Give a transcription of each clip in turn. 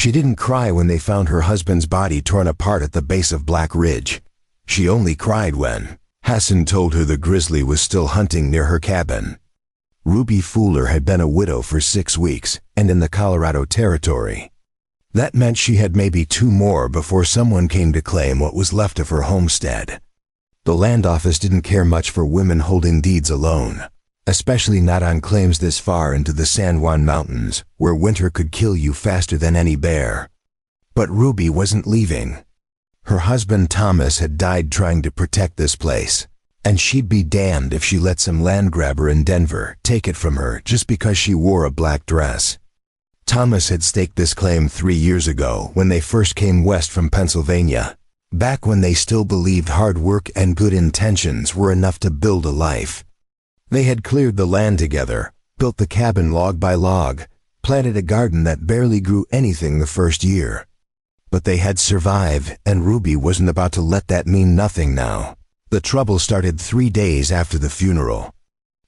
She didn't cry when they found her husband's body torn apart at the base of Black Ridge. She only cried when Hassan told her the grizzly was still hunting near her cabin. Ruby Fuller had been a widow for 6 weeks and in the Colorado Territory. That meant she had maybe 2 more before someone came to claim what was left of her homestead. The land office didn't care much for women holding deeds alone, especially not on claims this far into the San Juan Mountains, where winter could kill you faster than any bear. But Ruby wasn't leaving. Her husband Thomas had died trying to protect this place, and she'd be damned if she let some land grabber in Denver take it from her just because she wore a black dress. Thomas had staked this claim 3 years ago when they first came west from Pennsylvania, back when they still believed hard work and good intentions were enough to build a life. They had cleared the land together, built the cabin log by log, planted a garden that barely grew anything the first year. But they had survived, and Ruby wasn't about to let that mean nothing now. The trouble started 3 days after the funeral.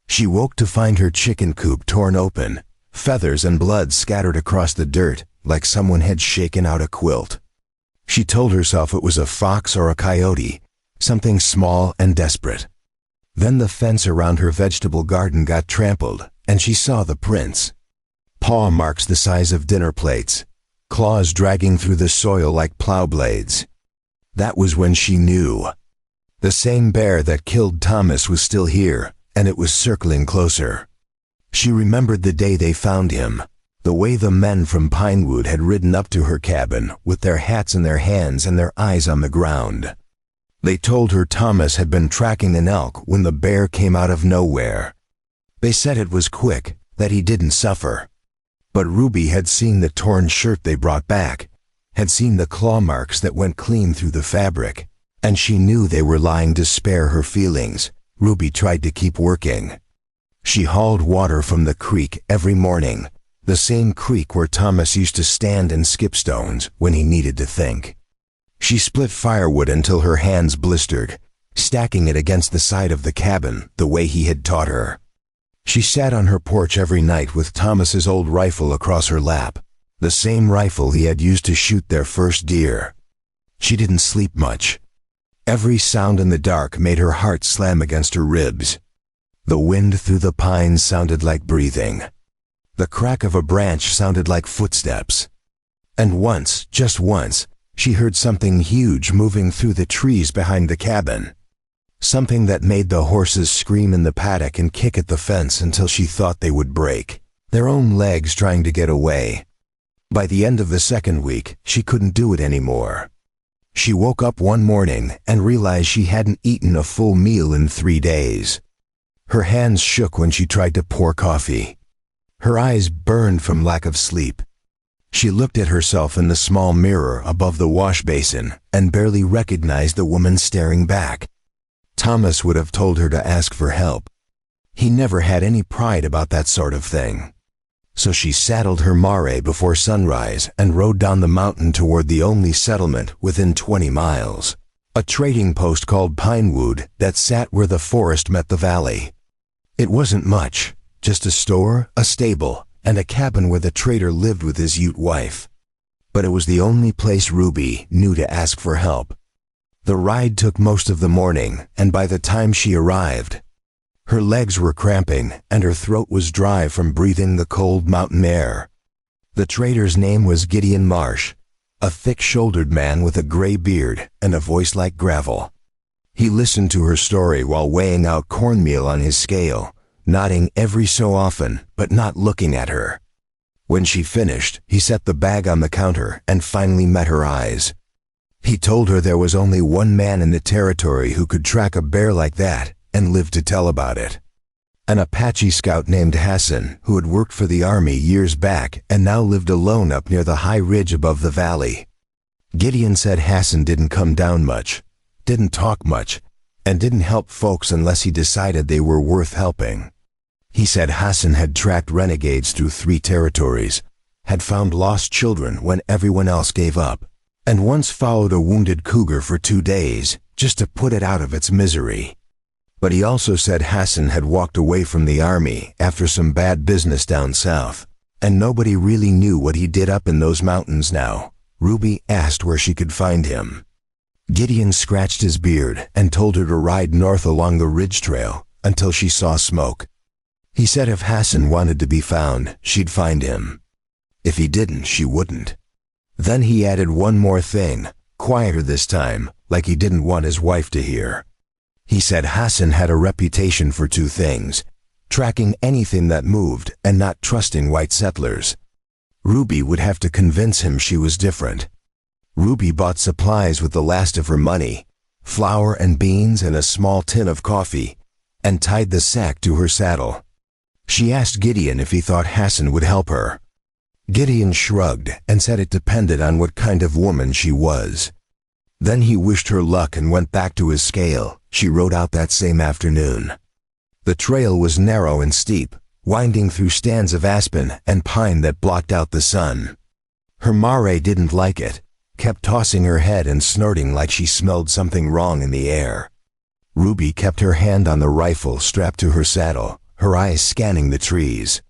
She woke to find her chicken coop torn open, feathers and blood scattered across the dirt like someone had shaken out a quilt. She told herself it was a fox or a coyote, something small and desperate. Then the fence around her vegetable garden got trampled, and she saw the prints. Paw marks the size of dinner plates, claws dragging through the soil like plow blades. That was when she knew. The same bear that killed Thomas was still here, and it was circling closer. She remembered the day they found him, the way the men from Pinewood had ridden up to her cabin with their hats in their hands and their eyes on the ground. They told her Thomas had been tracking an elk when the bear came out of nowhere. They said it was quick, that he didn't suffer. But Ruby had seen the torn shirt they brought back, had seen the claw marks that went clean through the fabric, and she knew they were lying to spare her feelings. Ruby tried to keep working. She hauled water from the creek every morning, the same creek where Thomas used to stand and skip stones when he needed to think. She split firewood until her hands blistered, stacking it against the side of the cabin the way he had taught her. She sat on her porch every night with Thomas's old rifle across her lap, the same rifle he had used to shoot their first deer. She didn't sleep much. Every sound in the dark made her heart slam against her ribs. The wind through the pines sounded like breathing. The crack of a branch sounded like footsteps. And once, just once, she heard something huge moving through the trees behind the cabin. Something that made the horses scream in the paddock and kick at the fence until she thought they would break, their own legs trying to get away. By the end of the second week, she couldn't do it anymore. She woke up one morning and realized she hadn't eaten a full meal in 3 days. Her hands shook when she tried to pour coffee. Her eyes burned from lack of sleep. She looked at herself in the small mirror above the wash basin and barely recognized the woman staring back. Thomas would have told her to ask for help. He never had any pride about that sort of thing. So she saddled her mare before sunrise and rode down the mountain toward the only settlement within 20 miles, a trading post called Pinewood that sat where the forest met the valley. It wasn't much, just a store, a stable, and a cabin where the trader lived with his Ute wife. But it was the only place Ruby knew to ask for help. The ride took most of the morning, and by the time she arrived, her legs were cramping and her throat was dry from breathing the cold mountain air. The trader's name was Gideon Marsh, a thick-shouldered man with a gray beard and a voice like gravel. He listened to her story while weighing out cornmeal on his scale, nodding every so often, but not looking at her. When she finished, he set the bag on the counter and finally met her eyes. He told her there was only one man in the territory who could track a bear like that and live to tell about it. An Apache scout named Hassan, who had worked for the army years back and now lived alone up near the high ridge above the valley. Gideon said Hassan didn't come down much, didn't talk much, and didn't help folks unless he decided they were worth helping. He said Hassan had tracked renegades through 3 territories, had found lost children when everyone else gave up, and once followed a wounded cougar for 2 days just to put it out of its misery. But he also said Hassan had walked away from the army after some bad business down south, And nobody really knew what he did up in those mountains now. Ruby asked where she could find him. Gideon scratched his beard and told her to ride north along the ridge trail until she saw smoke. He said if Hassan wanted to be found, she'd find him. If he didn't, she wouldn't. Then he added one more thing, quieter this time, like he didn't want his wife to hear. He said Hassan had a reputation for two things: tracking anything that moved and not trusting white settlers. Ruby would have to convince him she was different. Ruby bought supplies with the last of her money, flour and beans and a small tin of coffee, and tied the sack to her saddle. She asked Gideon if he thought Hassan would help her. Gideon shrugged and said it depended on what kind of woman she was. Then he wished her luck and went back to his scale. She rode out that same afternoon. The trail was narrow and steep, winding through stands of aspen and pine that blocked out the sun. Her mare didn't like it, kept tossing her head and snorting like she smelled something wrong in the air. Ruby kept her hand on the rifle strapped to her saddle, her eyes scanning the trees.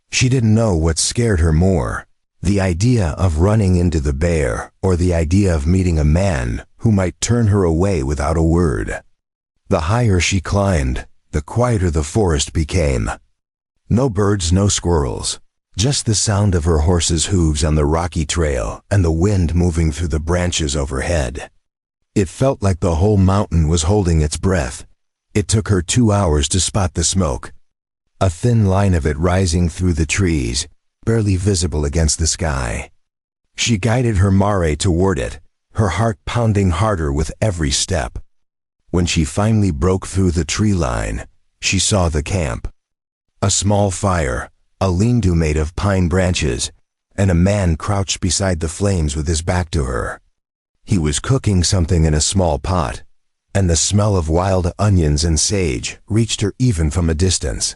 She didn't know what scared her more, the idea of running into the bear or the idea of meeting a man who might turn her away without a word. The higher she climbed, the quieter the forest became. No birds, no squirrels, just the sound of her horse's hooves on the rocky trail and the wind moving through the branches overhead. It felt like the whole mountain was holding its breath. It took her 2 hours to spot the smoke, a thin line of it rising through the trees, barely visible against the sky. She guided her mare toward it, her heart pounding harder with every step. When she finally broke through the tree line, she saw the camp. A small fire, a lean-to made of pine branches, and a man crouched beside the flames with his back to her. He was cooking something in a small pot, and the smell of wild onions and sage reached her even from a distance.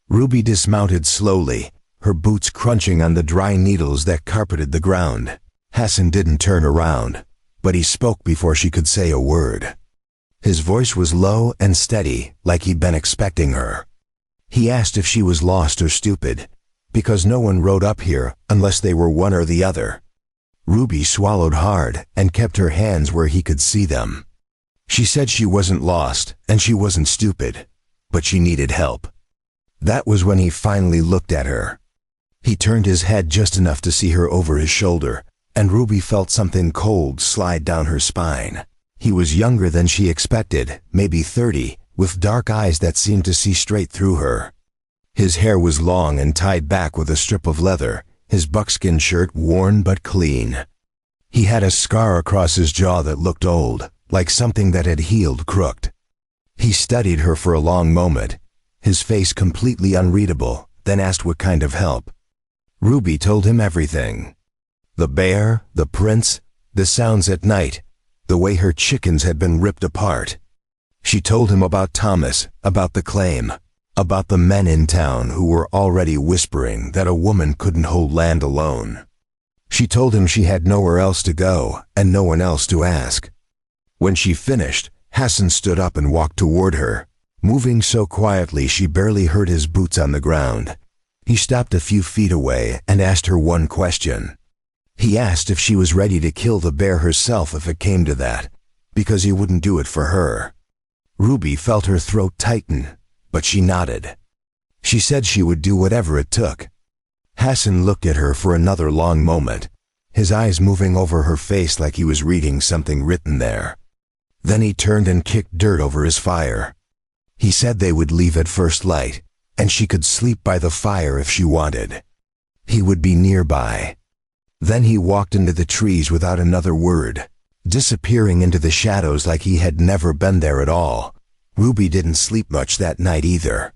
Ruby dismounted slowly, her boots crunching on the dry needles that carpeted the ground. Hassan didn't turn around, but he spoke before she could say a word. His voice was low and steady, like he'd been expecting her. He asked if she was lost or stupid, because no one rode up here unless they were one or the other. Ruby swallowed hard and kept her hands where he could see them. She said she wasn't lost and she wasn't stupid, but she needed help. That was when he finally looked at her. He turned his head just enough to see her over his shoulder, and Ruby felt something cold slide down her spine. He was younger than she expected, maybe 30, with dark eyes that seemed to see straight through her. His hair was long and tied back with a strip of leather, his buckskin shirt worn but clean. He had a scar across his jaw that looked old, like something that had healed crooked. He studied her for a long moment, his face completely unreadable, then asked what kind of help. Ruby told him everything. The bear, the prince, the sounds at night, the way her chickens had been ripped apart. She told him about Thomas, about the claim, about the men in town who were already whispering that a woman couldn't hold land alone. She told him she had nowhere else to go and no one else to ask. When she finished, Hassan stood up and walked toward her, moving so quietly she barely heard his boots on the ground. He stopped a few feet away and asked her one question. He asked if she was ready to kill the bear herself if it came to that, because he wouldn't do it for her. Ruby felt her throat tighten, but she nodded. She said she would do whatever it took. Hassan looked at her for another long moment, his eyes moving over her face like he was reading something written there. Then he turned and kicked dirt over his fire. He said they would leave at first light, and she could sleep by the fire if she wanted. He would be nearby. Then he walked into the trees without another word, disappearing into the shadows like he had never been there at all. Ruby didn't sleep much that night either.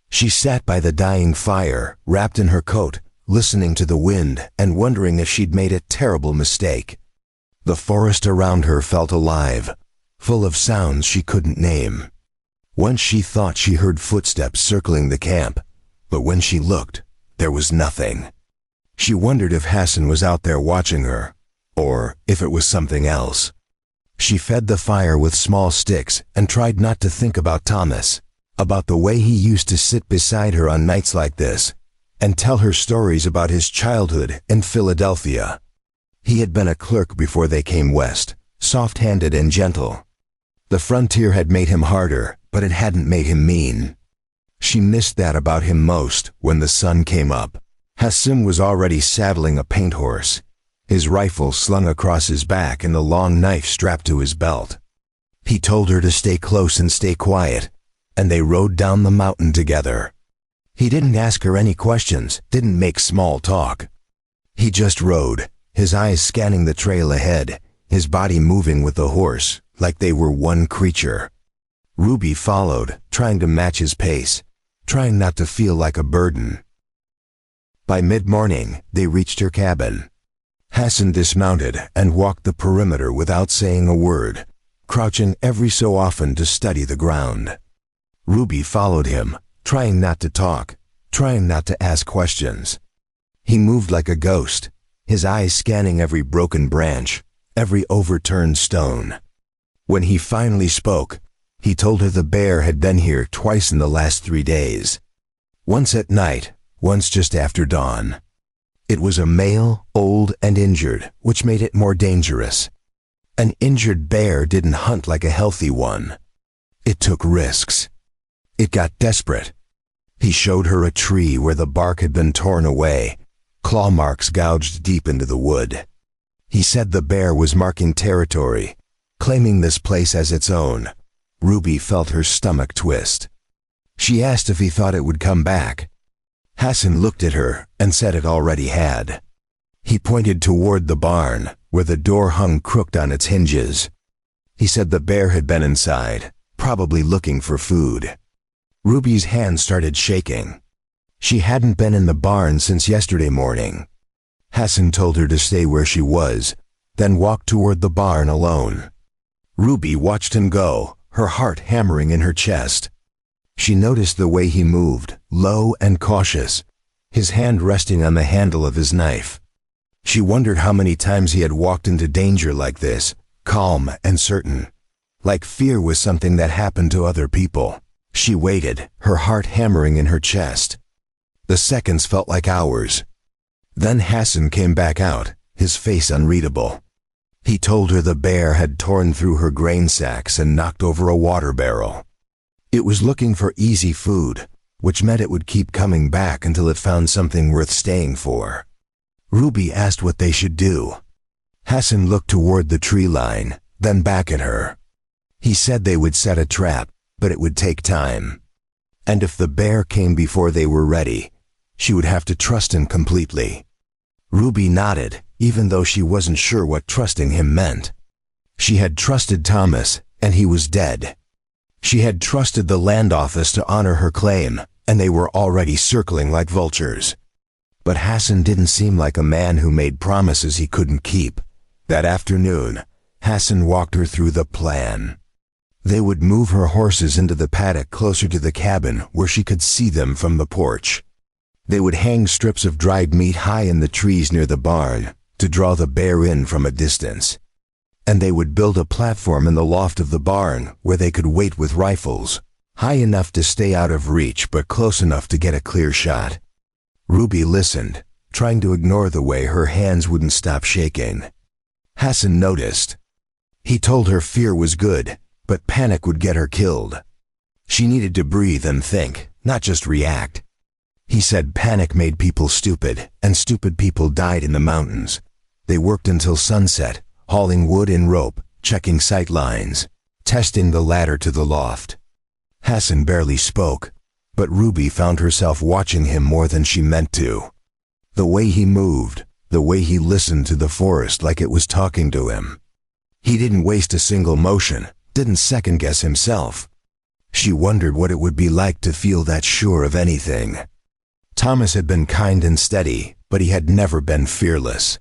She sat by the dying fire, wrapped in her coat, listening to the wind and wondering if she'd made a terrible mistake. The forest around her felt alive, full of sounds she couldn't name. Once she thought she heard footsteps circling the camp, but when she looked, there was nothing. She wondered if Hassan was out there watching her, or if it was something else. She fed the fire with small sticks and tried not to think about Thomas, about the way he used to sit beside her on nights like this, and tell her stories about his childhood in Philadelphia. He had been a clerk before they came west, soft-handed and gentle. The frontier had made him harder, but it hadn't made him mean. She missed that about him most when the sun came up. Hassan was already saddling a paint horse, his rifle slung across his back and the long knife strapped to his belt. He told her to stay close and stay quiet, and they rode down the mountain together. He didn't ask her any questions, didn't make small talk. He just rode, his eyes scanning the trail ahead, his body moving with the horse, like they were one creature. Ruby followed, trying to match his pace, trying not to feel like a burden. By mid-morning, they reached her cabin. Hassan dismounted and walked the perimeter without saying a word, crouching every so often to study the ground. Ruby followed him, trying not to talk, trying not to ask questions. He moved like a ghost, his eyes scanning every broken branch, every overturned stone. When he finally spoke, he told her the bear had been here twice in the last 3 days. Once at night, once just after dawn. It was a male, old and injured, which made it more dangerous. An injured bear didn't hunt like a healthy one. It took risks. It got desperate. He showed her a tree where the bark had been torn away, claw marks gouged deep into the wood. He said the bear was marking territory, claiming this place as its own. Ruby felt her stomach twist. She asked if he thought it would come back. Hassan looked at her and said it already had. He pointed toward the barn, where the door hung crooked on its hinges. He said the bear had been inside, probably looking for food. Ruby's hand started shaking. She hadn't been in the barn since yesterday morning. Hassan told her to stay where she was, then walked toward the barn alone. Ruby watched him go, her heart hammering in her chest. She noticed the way he moved, low and cautious, his hand resting on the handle of his knife. She wondered how many times he had walked into danger like this, calm and certain, like fear was something that happened to other people. She waited, her heart hammering in her chest. The seconds felt like hours. Then Hassan came back out, his face unreadable. He told her the bear had torn through her grain sacks and knocked over a water barrel. It was looking for easy food, which meant it would keep coming back until it found something worth staying for. Ruby asked what they should do. Hassan looked toward the tree line, then back at her. He said they would set a trap, but it would take time. And if the bear came before they were ready, she would have to trust him completely. Ruby nodded, even though she wasn't sure what trusting him meant. She had trusted Thomas, and he was dead. She had trusted the land office to honor her claim, and they were already circling like vultures. But Hassan didn't seem like a man who made promises he couldn't keep. That afternoon, Hassan walked her through the plan. They would move her horses into the paddock closer to the cabin where she could see them from the porch. They would hang strips of dried meat high in the trees near the barn to draw the bear in from a distance. And they would build a platform in the loft of the barn where they could wait with rifles, high enough to stay out of reach but close enough to get a clear shot. Ruby listened, trying to ignore the way her hands wouldn't stop shaking. Hassan noticed. He told her fear was good, but panic would get her killed. She needed to breathe and think, not just react. He said panic made people stupid, and stupid people died in the mountains. They worked until sunset, hauling wood and rope, checking sight lines, testing the ladder to the loft. Hassan barely spoke, but Ruby found herself watching him more than she meant to. The way he moved, the way he listened to the forest like it was talking to him. He didn't waste a single motion, didn't second-guess himself. She wondered what it would be like to feel that sure of anything. Thomas had been kind and steady, but he had never been fearless.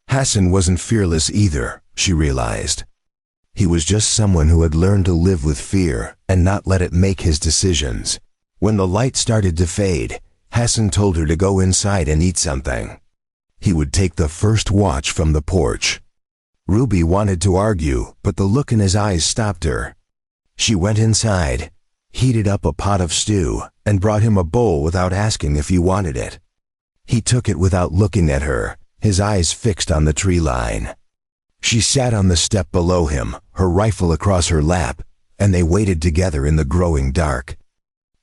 Hassan wasn't fearless either, she realized. He was just someone who had learned to live with fear and not let it make his decisions. When the light started to fade, Hassan told her to go inside and eat something. He would take the first watch from the porch. Ruby wanted to argue, but the look in his eyes stopped her. She went inside, heated up a pot of stew, and brought him a bowl without asking if he wanted it. He took it without looking at her, his eyes fixed on the tree line. She sat on the step below him, her rifle across her lap, and they waited together in the growing dark.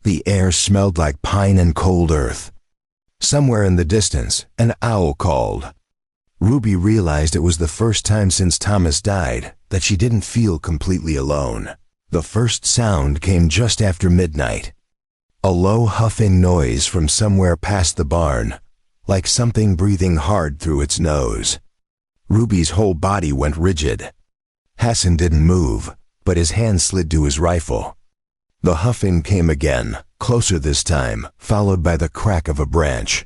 The air smelled like pine and cold earth. Somewhere in the distance, an owl called. Ruby realized it was the first time since Thomas died that she didn't feel completely alone. The first sound came just after midnight. A low huffing noise from somewhere past the barn, like something breathing hard through its nose. Ruby's whole body went rigid. Hassan didn't move, but his hand slid to his rifle. The huffing came again, closer this time, followed by the crack of a branch.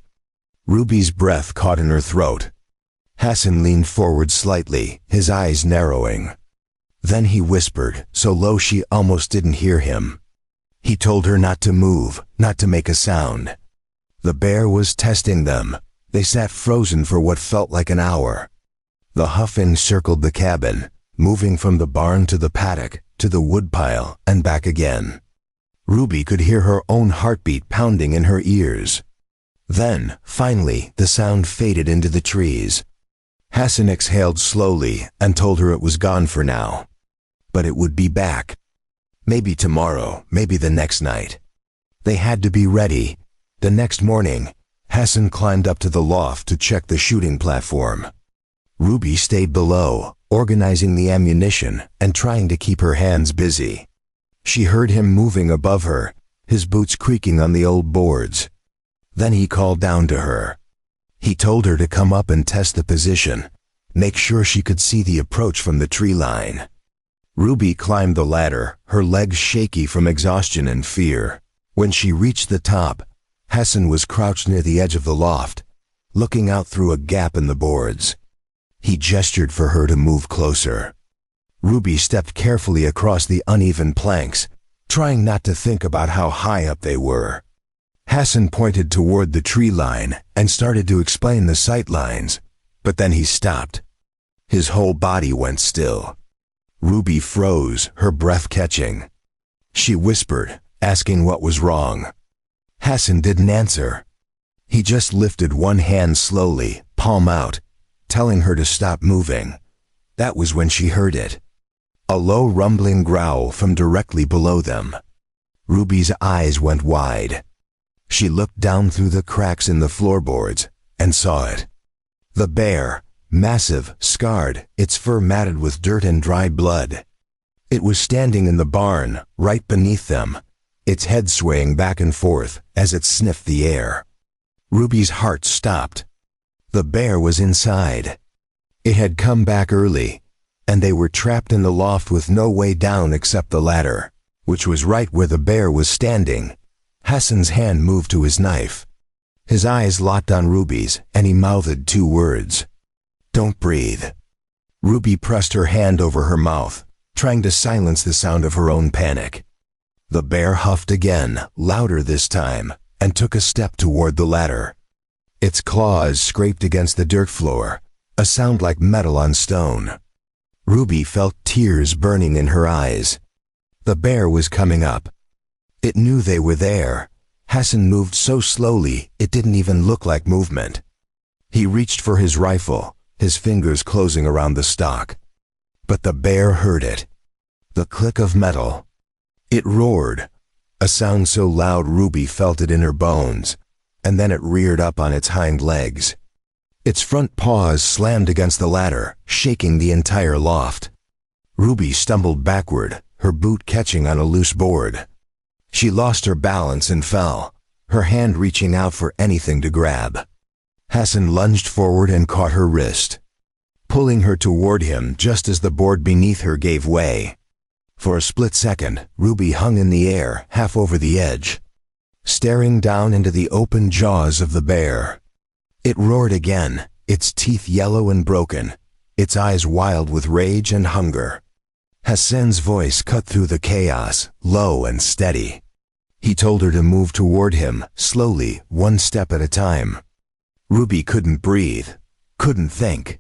Ruby's breath caught in her throat. Hassan leaned forward slightly, his eyes narrowing. Then he whispered, so low she almost didn't hear him. He told her not to move, not to make a sound. The bear was testing them. They sat frozen for what felt like an hour. The huffing circled the cabin, moving from the barn to the paddock, to the woodpile, and back again. Ruby could hear her own heartbeat pounding in her ears. Then, finally, the sound faded into the trees. Hassan exhaled slowly and told her it was gone for now. But it would be back. Maybe tomorrow, maybe the next night. They had to be ready. The next morning, Hassan climbed up to the loft to check the shooting platform. Ruby stayed below, organizing the ammunition and trying to keep her hands busy. She heard him moving above her, his boots creaking on the old boards. Then he called down to her. He told her to come up and test the position, make sure she could see the approach from the tree line. Ruby climbed the ladder, her legs shaky from exhaustion and fear. When she reached the top, Hassan was crouched near the edge of the loft, looking out through a gap in the boards. He gestured for her to move closer. Ruby stepped carefully across the uneven planks, trying not to think about how high up they were. Hassan pointed toward the tree line and started to explain the sight lines, but then he stopped. His whole body went still. Ruby froze, her breath catching. She whispered, asking what was wrong. Hassan didn't answer. He just lifted one hand slowly, palm out, telling her to stop moving. That was when she heard it. A low rumbling growl from directly below them. Ruby's eyes went wide. She looked down through the cracks in the floorboards and saw it. The bear, massive, scarred, its fur matted with dirt and dried blood. It was standing in the barn, right beneath them, its head swaying back and forth as it sniffed the air. Ruby's heart stopped. The bear was inside. It had come back early, and they were trapped in the loft with no way down except the ladder, which was right where the bear was standing. Hassan's hand moved to his knife. His eyes locked on Ruby's, and he mouthed two words. "Don't breathe." Ruby pressed her hand over her mouth, trying to silence the sound of her own panic. The bear huffed again, louder this time, and took a step toward the ladder. Its claws scraped against the dirt floor, a sound like metal on stone. Ruby felt tears burning in her eyes. The bear was coming up. It knew they were there. Hassan moved so slowly it didn't even look like movement. He reached for his rifle, his fingers closing around the stock. But the bear heard it. The click of metal. It roared, a sound so loud Ruby felt it in her bones, and then it reared up on its hind legs. Its front paws slammed against the ladder, shaking the entire loft. Ruby stumbled backward, her boot catching on a loose board. She lost her balance and fell, her hand reaching out for anything to grab. Hassan lunged forward and caught her wrist, pulling her toward him just as the board beneath her gave way. For a split second, Ruby hung in the air, half over the edge, staring down into the open jaws of the bear. It roared again, its teeth yellow and broken, its eyes wild with rage and hunger. Hassan's voice cut through the chaos, low and steady. He told her to move toward him, slowly, one step at a time. Ruby couldn't breathe, couldn't think.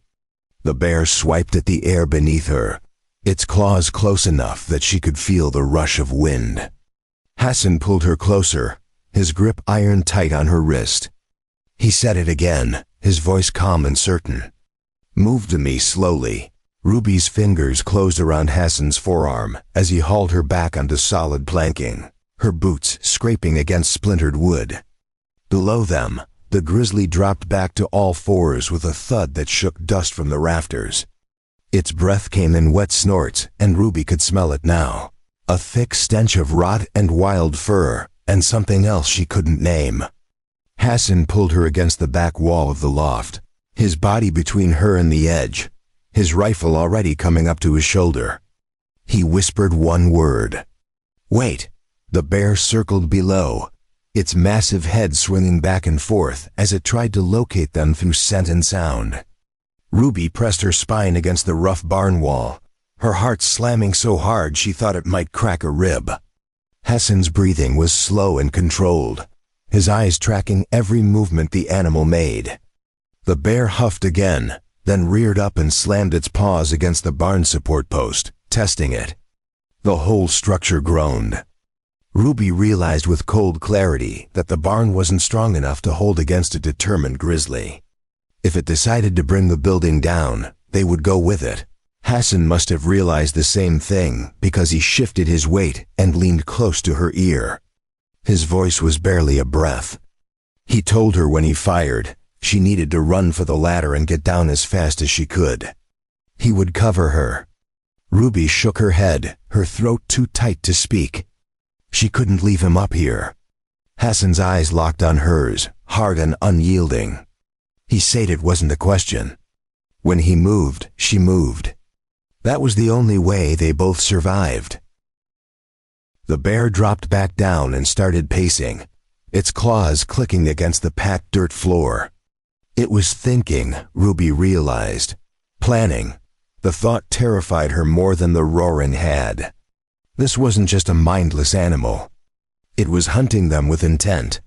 The bear swiped at the air beneath her, its claws close enough that she could feel the rush of wind. Hassan pulled her closer, his grip iron tight on her wrist. He said it again, his voice calm and certain. "Move to me slowly." Ruby's fingers closed around Hassan's forearm as he hauled her back onto solid planking, her boots scraping against splintered wood. Below them, the grizzly dropped back to all fours with a thud that shook dust from the rafters. Its breath came in wet snorts, and Ruby could smell it now. A thick stench of rot and wild fur, and something else she couldn't name. Hassan pulled her against the back wall of the loft, his body between her and the edge, his rifle already coming up to his shoulder. He whispered one word. "Wait." The bear circled below, its massive head swinging back and forth as it tried to locate them through scent and sound. Ruby pressed her spine against the rough barn wall, her heart slamming so hard she thought it might crack a rib. Hassan's breathing was slow and controlled, his eyes tracking every movement the animal made. The bear huffed again, then reared up and slammed its paws against the barn support post, testing it. The whole structure groaned. Ruby realized with cold clarity that the barn wasn't strong enough to hold against a determined grizzly. If it decided to bring the building down, they would go with it. Hassan must have realized the same thing because he shifted his weight and leaned close to her ear. His voice was barely a breath. He told her when he fired, she needed to run for the ladder and get down as fast as she could. He would cover her. Ruby shook her head, her throat too tight to speak. She couldn't leave him up here. Hassan's eyes locked on hers, hard and unyielding. He said it wasn't a question. When he moved, she moved. That was the only way they both survived. The bear dropped back down and started pacing, its claws clicking against the packed dirt floor. It was thinking, Ruby realized. Planning. The thought terrified her more than the roaring had. This wasn't just a mindless animal. It was hunting them with intent.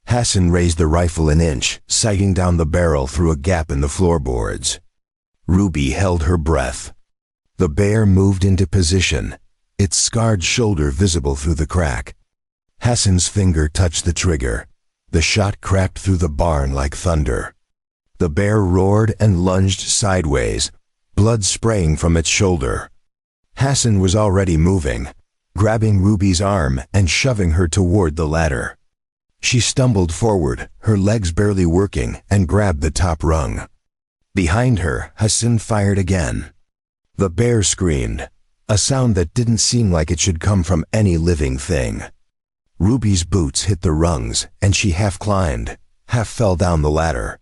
Hassan raised the rifle an inch, sighting down the barrel through a gap in the floorboards. Ruby held her breath. The bear moved into position, its scarred shoulder visible through the crack. Hassan's finger touched the trigger. The shot cracked through the barn like thunder. The bear roared and lunged sideways, blood spraying from its shoulder. Hassan was already moving, grabbing Ruby's arm and shoving her toward the ladder. She stumbled forward, her legs barely working, and grabbed the top rung. Behind her, Hassan fired again. The bear screamed, a sound that didn't seem like it should come from any living thing. Ruby's boots hit the rungs, and she half climbed, half fell down the ladder.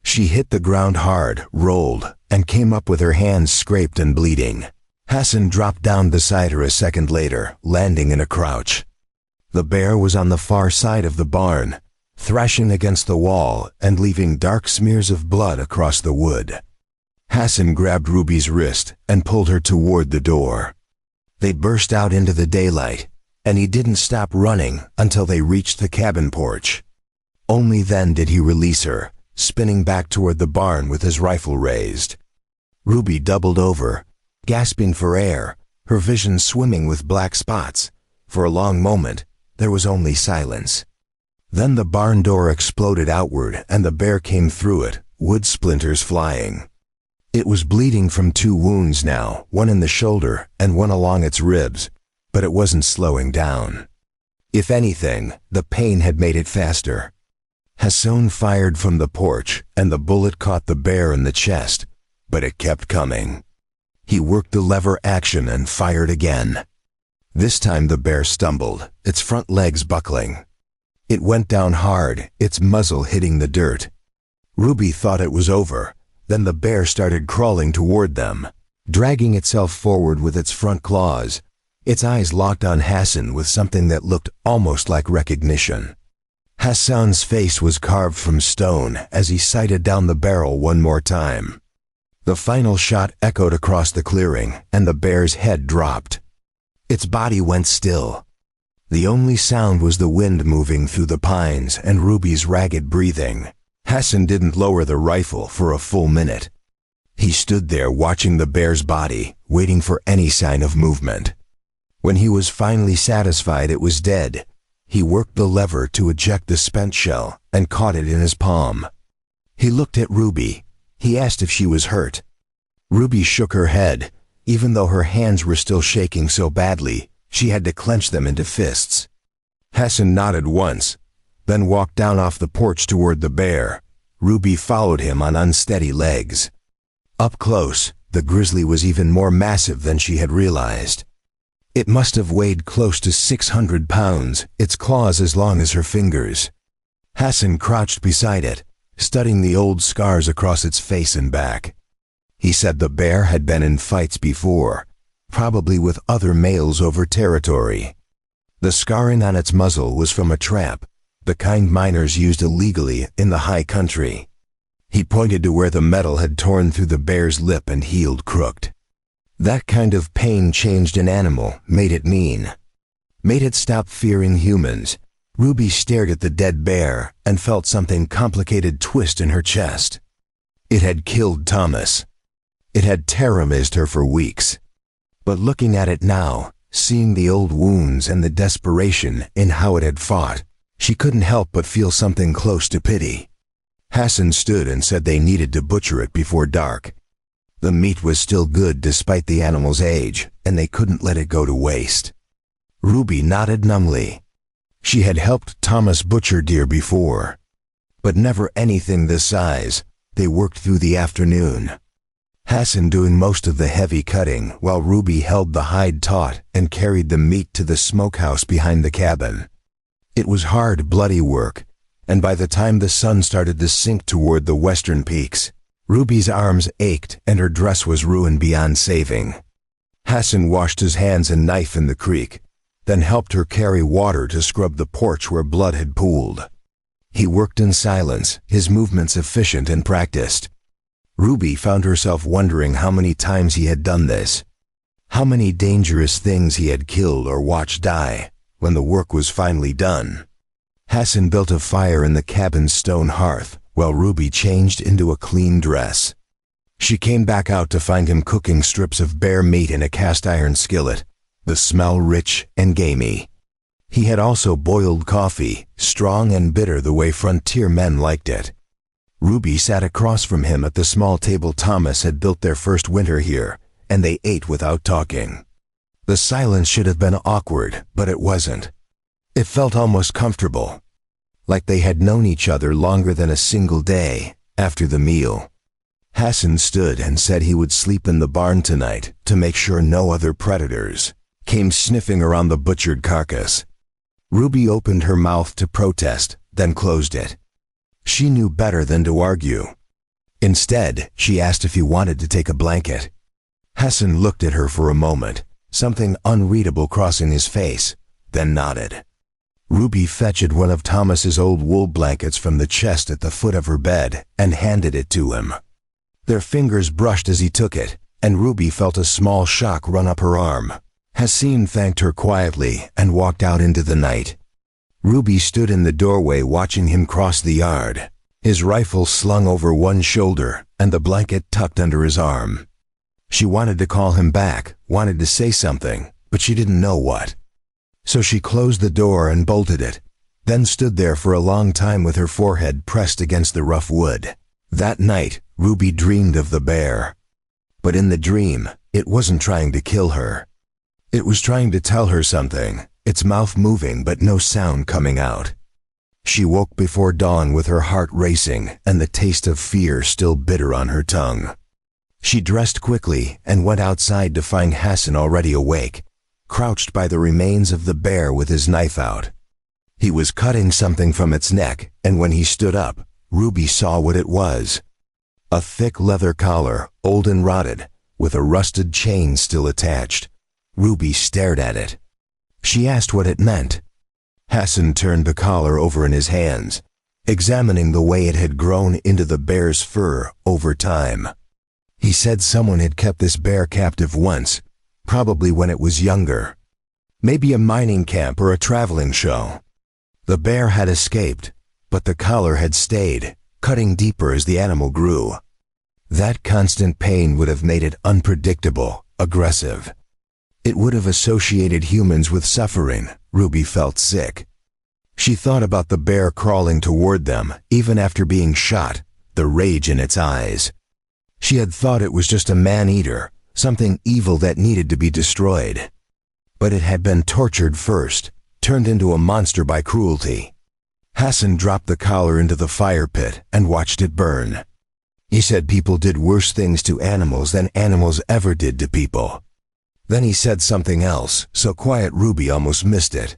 She hit the ground hard, rolled, and came up with her hands scraped and bleeding. Hassan dropped down beside her a second later, landing in a crouch. The bear was on the far side of the barn, thrashing against the wall and leaving dark smears of blood across the wood. Hassan grabbed Ruby's wrist and pulled her toward the door. They burst out into the daylight, and he didn't stop running until they reached the cabin porch. Only then did he release her, spinning back toward the barn with his rifle raised. Ruby doubled over, gasping for air, her vision swimming with black spots. For a long moment, there was only silence. Then the barn door exploded outward and the bear came through it, wood splinters flying. It was bleeding from 2 wounds now, one in the shoulder and one along its ribs, but it wasn't slowing down. If anything, the pain had made it faster. Hassan fired from the porch, and the bullet caught the bear in the chest, but it kept coming. He worked the lever action and fired again. This time the bear stumbled, its front legs buckling. It went down hard, its muzzle hitting the dirt. Ruby thought it was over. Then the bear started crawling toward them, dragging itself forward with its front claws, its eyes locked on Hassan with something that looked almost like recognition. Hassan's face was carved from stone as he sighted down the barrel one more time. The final shot echoed across the clearing, and the bear's head dropped. Its body went still. The only sound was the wind moving through the pines and Ruby's ragged breathing. Hassan didn't lower the rifle for a full minute. He stood there watching the bear's body, waiting for any sign of movement. When he was finally satisfied it was dead, He worked the lever to eject the spent shell and caught it in his palm. He looked at Ruby. He asked if she was hurt. Ruby shook her head. Even though her hands were still shaking so badly, she had to clench them into fists. Hassan nodded once, then walked down off the porch toward the bear. Ruby followed him on unsteady legs. Up close, the grizzly was even more massive than she had realized. It must have weighed close to 600 pounds, its claws as long as her fingers. Hassan crouched beside it, studying the old scars across its face and back. He said the bear had been in fights before, probably with other males over territory. The scarring on its muzzle was from a trap, the kind miners used illegally in the high country. He pointed to where the metal had torn through the bear's lip and healed crooked. That kind of pain changed an animal, made it mean. Made it stop fearing humans. Ruby stared at the dead bear and felt something complicated twist in her chest. It had killed Thomas. It had terrorized her for weeks. But looking at it now, seeing the old wounds and the desperation in how it had fought, she couldn't help but feel something close to pity. Hassan stood and said they needed to butcher it before dark. The meat was still good despite the animal's age, and they couldn't let it go to waste. Ruby nodded numbly. She had helped Thomas butcher deer before, but never anything this size. They worked through the afternoon, Hassan doing most of the heavy cutting while Ruby held the hide taut and carried the meat to the smokehouse behind the cabin. It was hard, bloody work, and by the time the sun started to sink toward the western peaks, Ruby's arms ached and her dress was ruined beyond saving. Hassan washed his hands and knife in the creek, then helped her carry water to scrub the porch where blood had pooled. He worked in silence, his movements efficient and practiced. Ruby found herself wondering how many times he had done this, how many dangerous things he had killed or watched die when the work was finally done. Hassan built a fire in the cabin's stone hearth while Ruby changed into a clean dress. She came back out to find him cooking strips of bear meat in a cast-iron skillet, the smell rich and gamey. He had also boiled coffee, strong and bitter the way frontier men liked it. Ruby sat across from him at the small table Thomas had built their first winter here, and they ate without talking. The silence should have been awkward, but it wasn't. It felt almost comfortable, like they had known each other longer than a single day after the meal. Hassan stood and said he would sleep in the barn tonight to make sure no other predators came sniffing around the butchered carcass. Ruby opened her mouth to protest, then closed it. She knew better than to argue. Instead, she asked if he wanted to take a blanket. Hassan looked at her for a moment, something unreadable crossing his face, then nodded. Ruby fetched one of Thomas's old wool blankets from the chest at the foot of her bed and handed it to him. Their fingers brushed as he took it, and Ruby felt a small shock run up her arm. Hassan thanked her quietly and walked out into the night. Ruby stood in the doorway watching him cross the yard, his rifle slung over one shoulder and the blanket tucked under his arm. She wanted to call him back, wanted to say something, but she didn't know what. So she closed the door and bolted it, then stood there for a long time with her forehead pressed against the rough wood. That night, Ruby dreamed of the bear. But in the dream, it wasn't trying to kill her. It was trying to tell her something, its mouth moving but no sound coming out. She woke before dawn with her heart racing and the taste of fear still bitter on her tongue. She dressed quickly and went outside to find Hassan already awake, crouched by the remains of the bear with his knife out. He was cutting something from its neck, and when he stood up, Ruby saw what it was. A thick leather collar, old and rotted, with a rusted chain still attached. Ruby stared at it. She asked what it meant. Hassan turned the collar over in his hands, examining the way it had grown into the bear's fur over time. He said someone had kept this bear captive once, probably when it was younger. Maybe a mining camp or a traveling show. The bear had escaped, but the collar had stayed, cutting deeper as the animal grew. That constant pain would have made it unpredictable, aggressive. It would have associated humans with suffering. Ruby felt sick. She thought about the bear crawling toward them, even after being shot, the rage in its eyes. She had thought it was just a man-eater, something evil that needed to be destroyed. But it had been tortured first, turned into a monster by cruelty. Hassan dropped the collar into the fire pit and watched it burn. He said people did worse things to animals than animals ever did to people. Then he said something else, so quiet Ruby almost missed it.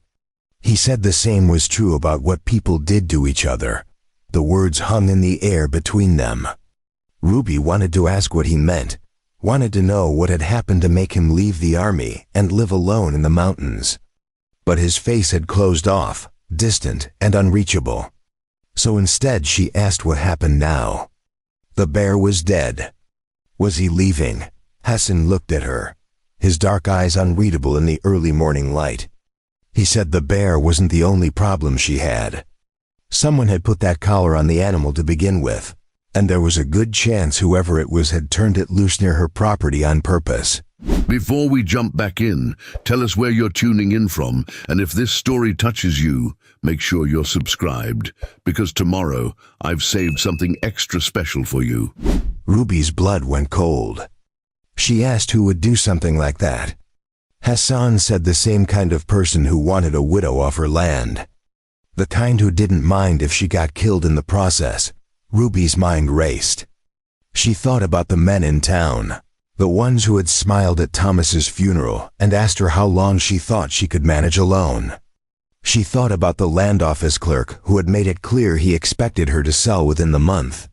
He said the same was true about what people did to each other. The words hung in the air between them. Ruby wanted to ask what he meant, wanted to know what had happened to make him leave the army and live alone in the mountains. But his face had closed off, distant and unreachable. So instead she asked what happened now. The bear was dead. Was he leaving? Hassan looked at her, his dark eyes unreadable in the early morning light. He said the bear wasn't the only problem she had. Someone had put that collar on the animal to begin with, and there was a good chance whoever it was had turned it loose near her property on purpose. Before we jump back in, tell us where you're tuning in from, and if this story touches you, make sure you're subscribed, because tomorrow I've saved something extra special for you. Ruby's blood went cold. She asked who would do something like that. Hassan said the same kind of person who wanted a widow off her land. The kind who didn't mind if she got killed in the process. Ruby's mind raced. She thought about the men in town, the ones who had smiled at Thomas's funeral and asked her how long she thought she could manage alone. She thought about the land office clerk who had made it clear he expected her to sell within the month.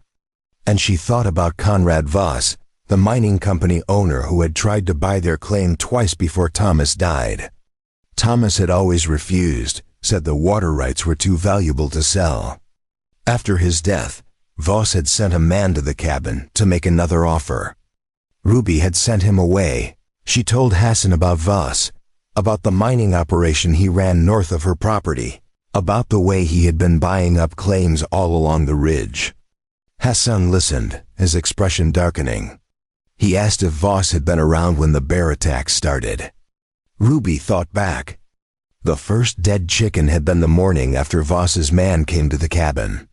And she thought about Conrad Voss, the mining company owner who had tried to buy their claim twice before Thomas died. Thomas had always refused, said the water rights were too valuable to sell. After his death, Voss had sent a man to the cabin to make another offer. Ruby had sent him away. She told Hassan about Voss, about the mining operation he ran north of her property, about the way he had been buying up claims all along the ridge. Hassan listened, his expression darkening. He asked if Voss had been around when the bear attack started. Ruby thought back. The first dead chicken had been the morning after Voss's man came to the cabin.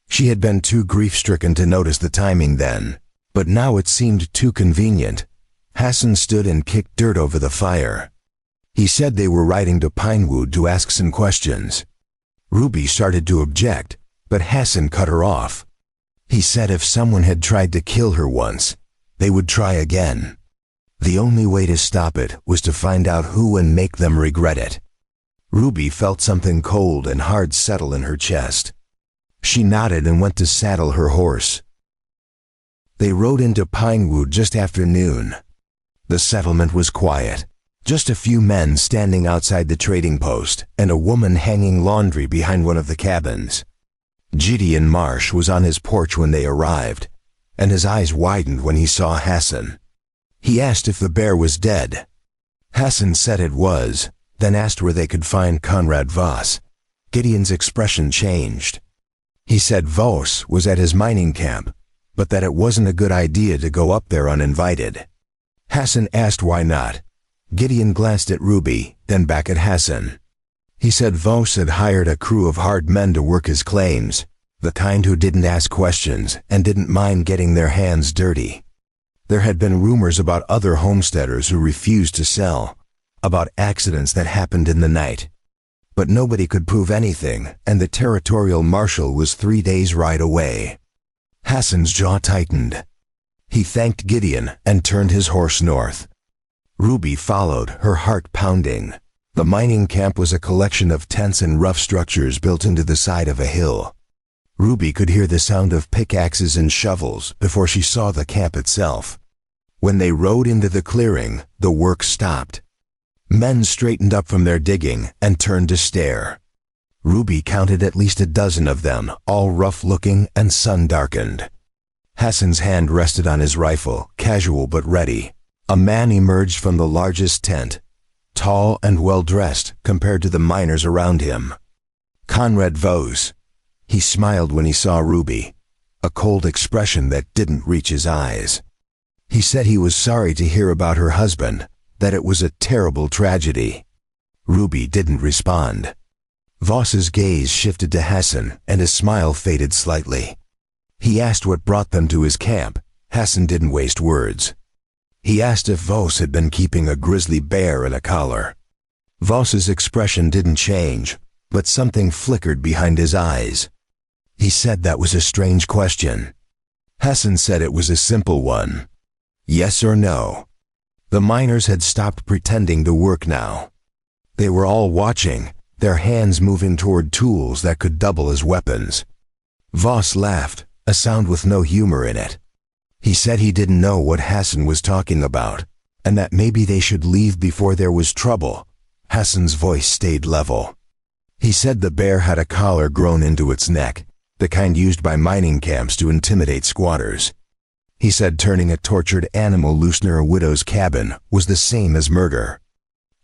She had been too grief-stricken to notice the timing then, but now it seemed too convenient. Hassan stood and kicked dirt over the fire. He said they were riding to Pinewood to ask some questions. Ruby started to object, but Hassan cut her off. He said if someone had tried to kill her once, they would try again. The only way to stop it was to find out who and make them regret it. Ruby felt something cold and hard settle in her chest. She nodded and went to saddle her horse. They rode into Pinewood just after noon. The settlement was quiet. Just a few men standing outside the trading post and a woman hanging laundry behind one of the cabins. Gideon Marsh was on his porch when they arrived, and his eyes widened when he saw Hassan. He asked if the bear was dead. Hassan said it was, then asked where they could find Conrad Voss. Gideon's expression changed. He said Voss was at his mining camp, but that it wasn't a good idea to go up there uninvited. Hassan asked why not. Gideon glanced at Ruby, then back at Hassan. He said Voss had hired a crew of hard men to work his claims, the kind who didn't ask questions and didn't mind getting their hands dirty. There had been rumors about other homesteaders who refused to sell, about accidents that happened in the night. But nobody could prove anything, and the territorial marshal was 3 days' ride away. Hassan's jaw tightened. He thanked Gideon and turned his horse north. Ruby followed, her heart pounding. The mining camp was a collection of tents and rough structures built into the side of a hill. Ruby could hear the sound of pickaxes and shovels before she saw the camp itself. When they rode into the clearing, the work stopped. Men straightened up from their digging and turned to stare. Ruby counted at least a dozen of them, all rough-looking and sun-darkened. Hassan's hand rested on his rifle, casual but ready. A man emerged from the largest tent, tall and well-dressed compared to the miners around him. Conrad Voss. He smiled when he saw Ruby, a cold expression that didn't reach his eyes. He said he was sorry to hear about her husband, that it was a terrible tragedy. Ruby didn't respond. Voss's gaze shifted to Hassan, and his smile faded slightly. He asked what brought them to his camp. Hassan didn't waste words. He asked if Voss had been keeping a grizzly bear in a collar. Voss's expression didn't change, but something flickered behind his eyes. He said that was a strange question. Hassan said it was a simple one. Yes or no? The miners had stopped pretending to work now. They were all watching, their hands moving toward tools that could double as weapons. Voss laughed, a sound with no humor in it. He said he didn't know what Hassan was talking about, and that maybe they should leave before there was trouble. Hassan's voice stayed level. He said the bear had a collar grown into its neck, the kind used by mining camps to intimidate squatters. He said turning a tortured animal loose near a widow's cabin was the same as murder.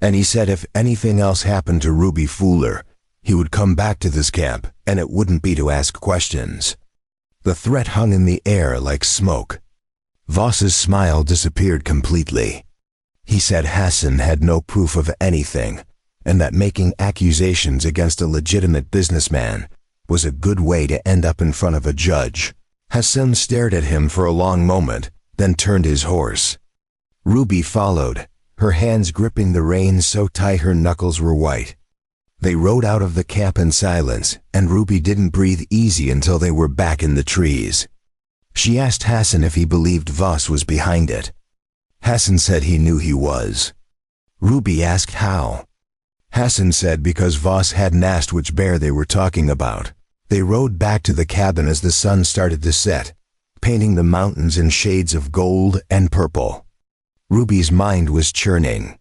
And he said if anything else happened to Ruby Fuller, he would come back to this camp, and it wouldn't be to ask questions. The threat hung in the air like smoke. Voss's smile disappeared completely. He said Hassan had no proof of anything, and that making accusations against a legitimate businessman was a good way to end up in front of a judge. Hassan stared at him for a long moment, then turned his horse. Ruby followed, her hands gripping the reins so tight her knuckles were white. They rode out of the camp in silence, and Ruby didn't breathe easy until they were back in the trees. She asked Hassan if he believed Voss was behind it. Hassan said he knew he was. Ruby asked how. Hassan said because Voss hadn't asked which bear they were talking about. They rode back to the cabin as the sun started to set, painting the mountains in shades of gold and purple. Ruby's mind was churning.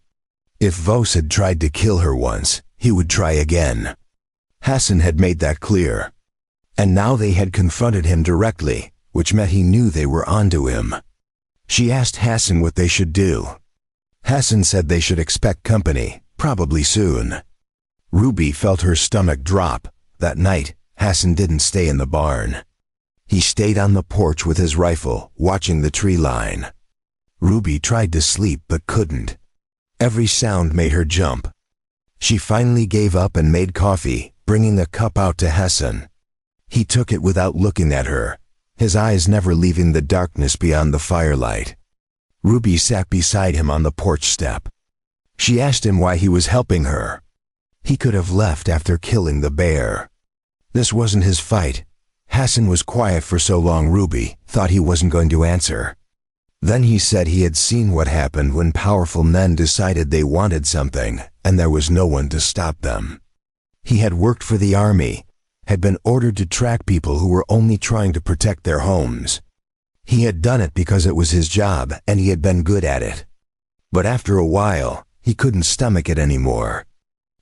If Voss had tried to kill her once, he would try again. Hassan had made that clear. And now they had confronted him directly, which meant he knew they were onto him. She asked Hassan what they should do. Hassan said they should expect company, probably soon. Ruby felt her stomach drop. That night, Hassan didn't stay in the barn. He stayed on the porch with his rifle, watching the tree line. Ruby tried to sleep but couldn't. Every sound made her jump. She finally gave up and made coffee, bringing a cup out to Hassan. He took it without looking at her, his eyes never leaving the darkness beyond the firelight. Ruby sat beside him on the porch step. She asked him why he was helping her. He could have left after killing the bear. This wasn't his fight. Hassan was quiet for so long Ruby thought he wasn't going to answer. Then he said he had seen what happened when powerful men decided they wanted something, and there was no one to stop them. He had worked for the army, had been ordered to track people who were only trying to protect their homes. He had done it because it was his job, and he had been good at it. But after a while, he couldn't stomach it anymore.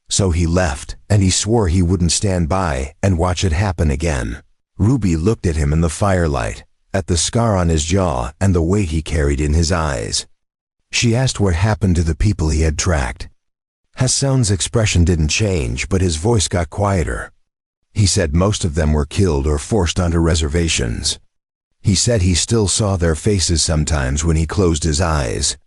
So he left, and he swore he wouldn't stand by and watch it happen again. Ruby looked at him in the firelight, at the scar on his jaw and the weight he carried in his eyes. She asked what happened to the people he had tracked. Hassan's expression didn't change, but his voice got quieter. He said most of them were killed or forced onto reservations. He said he still saw their faces sometimes when he closed his eyes.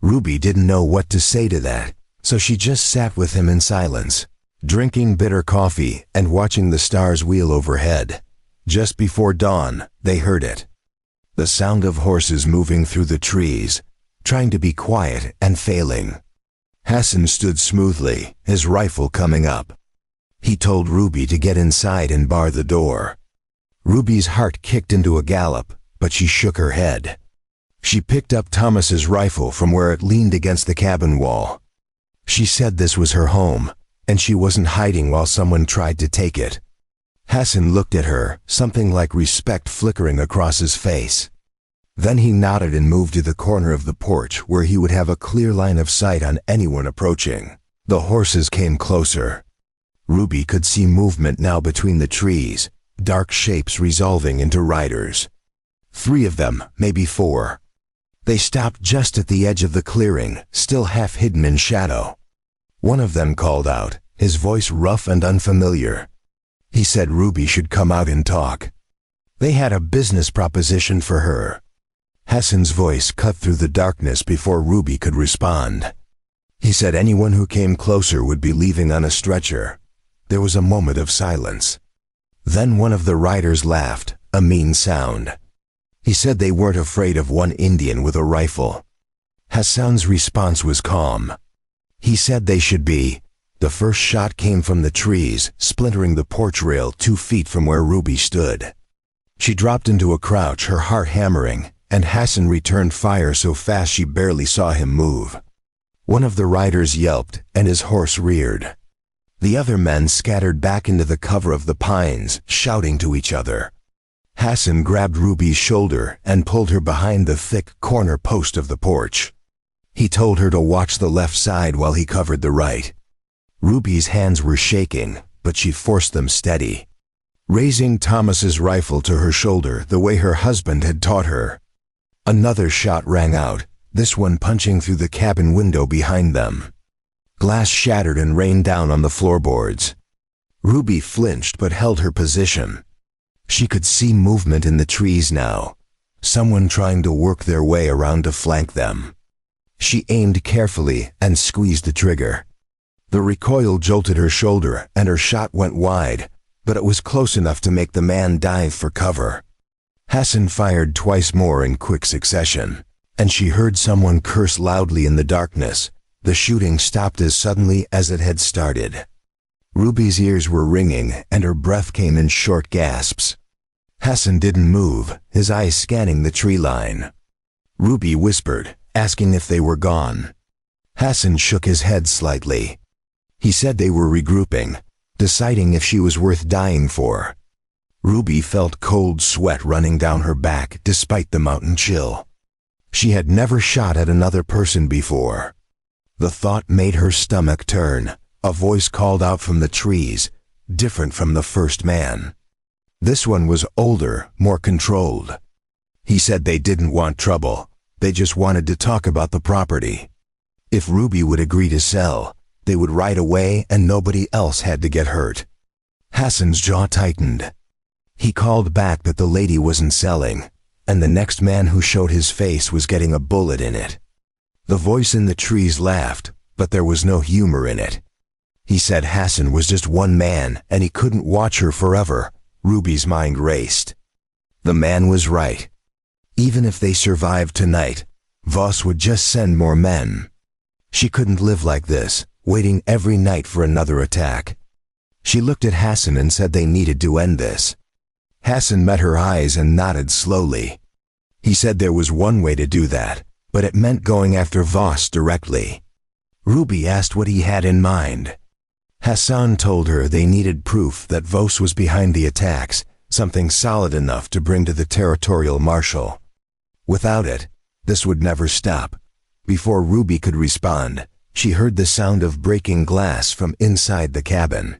Ruby didn't know what to say to that, so she just sat with him in silence, drinking bitter coffee and watching the stars wheel overhead. Just before dawn, they heard it. The sound of horses moving through the trees, trying to be quiet and failing. Hassan stood smoothly, his rifle coming up. He told Ruby to get inside and bar the door. Ruby's heart kicked into a gallop, but she shook her head. She picked up Thomas's rifle from where it leaned against the cabin wall. She said this was her home, and she wasn't hiding while someone tried to take it. Hassan looked at her, something like respect flickering across his face. Then he nodded and moved to the corner of the porch where he would have a clear line of sight on anyone approaching. The horses came closer. Ruby could see movement now between the trees, dark shapes resolving into riders. 3 of them, maybe 4. They stopped just at the edge of the clearing, still half hidden in shadow. One of them called out, his voice rough and unfamiliar. He said Ruby should come out and talk. They had a business proposition for her. Hassan's voice cut through the darkness before Ruby could respond. He said anyone who came closer would be leaving on a stretcher. There was a moment of silence. Then one of the riders laughed, a mean sound. He said they weren't afraid of one Indian with a rifle. Hassan's response was calm. He said they should be. The first shot came from the trees, splintering the porch rail 2 feet from where Ruby stood. She dropped into a crouch, her heart hammering, and Hassan returned fire so fast she barely saw him move. One of the riders yelped, and his horse reared. The other men scattered back into the cover of the pines, shouting to each other. Hassan grabbed Ruby's shoulder and pulled her behind the thick corner post of the porch. He told her to watch the left side while he covered the right. Ruby's hands were shaking, but she forced them steady, raising Thomas's rifle to her shoulder the way her husband had taught her. Another shot rang out, this one punching through the cabin window behind them. Glass shattered and rained down on the floorboards. Ruby flinched but held her position. She could see movement in the trees now, someone trying to work their way around to flank them. She aimed carefully and squeezed the trigger. The recoil jolted her shoulder and her shot went wide, but it was close enough to make the man dive for cover. Hassan fired twice more in quick succession, and she heard someone curse loudly in the darkness. The shooting stopped as suddenly as it had started. Ruby's ears were ringing and her breath came in short gasps. Hassan didn't move, his eyes scanning the tree line. Ruby whispered, asking if they were gone. Hassan shook his head slightly. He said they were regrouping, deciding if she was worth dying for. Ruby felt cold sweat running down her back despite the mountain chill. She had never shot at another person before. The thought made her stomach turn. A voice called out from the trees, different from the first man. This one was older, more controlled. He said they didn't want trouble, they just wanted to talk about the property. If Ruby would agree to sell, they would ride away and nobody else had to get hurt. Hassan's jaw tightened. He called back that the lady wasn't selling, and the next man who showed his face was getting a bullet in it. The voice in the trees laughed, but there was no humor in it. He said Hassan was just one man and he couldn't watch her forever. Ruby's mind raced. The man was right. Even if they survived tonight, Voss would just send more men. She couldn't live like this, waiting every night for another attack. She looked at Hassan and said they needed to end this. Hassan met her eyes and nodded slowly. He said there was one way to do that, but it meant going after Voss directly. Ruby asked what he had in mind. Hassan told her they needed proof that Voss was behind the attacks, something solid enough to bring to the territorial marshal. Without it, this would never stop. Before Ruby could respond, she heard the sound of breaking glass from inside the cabin.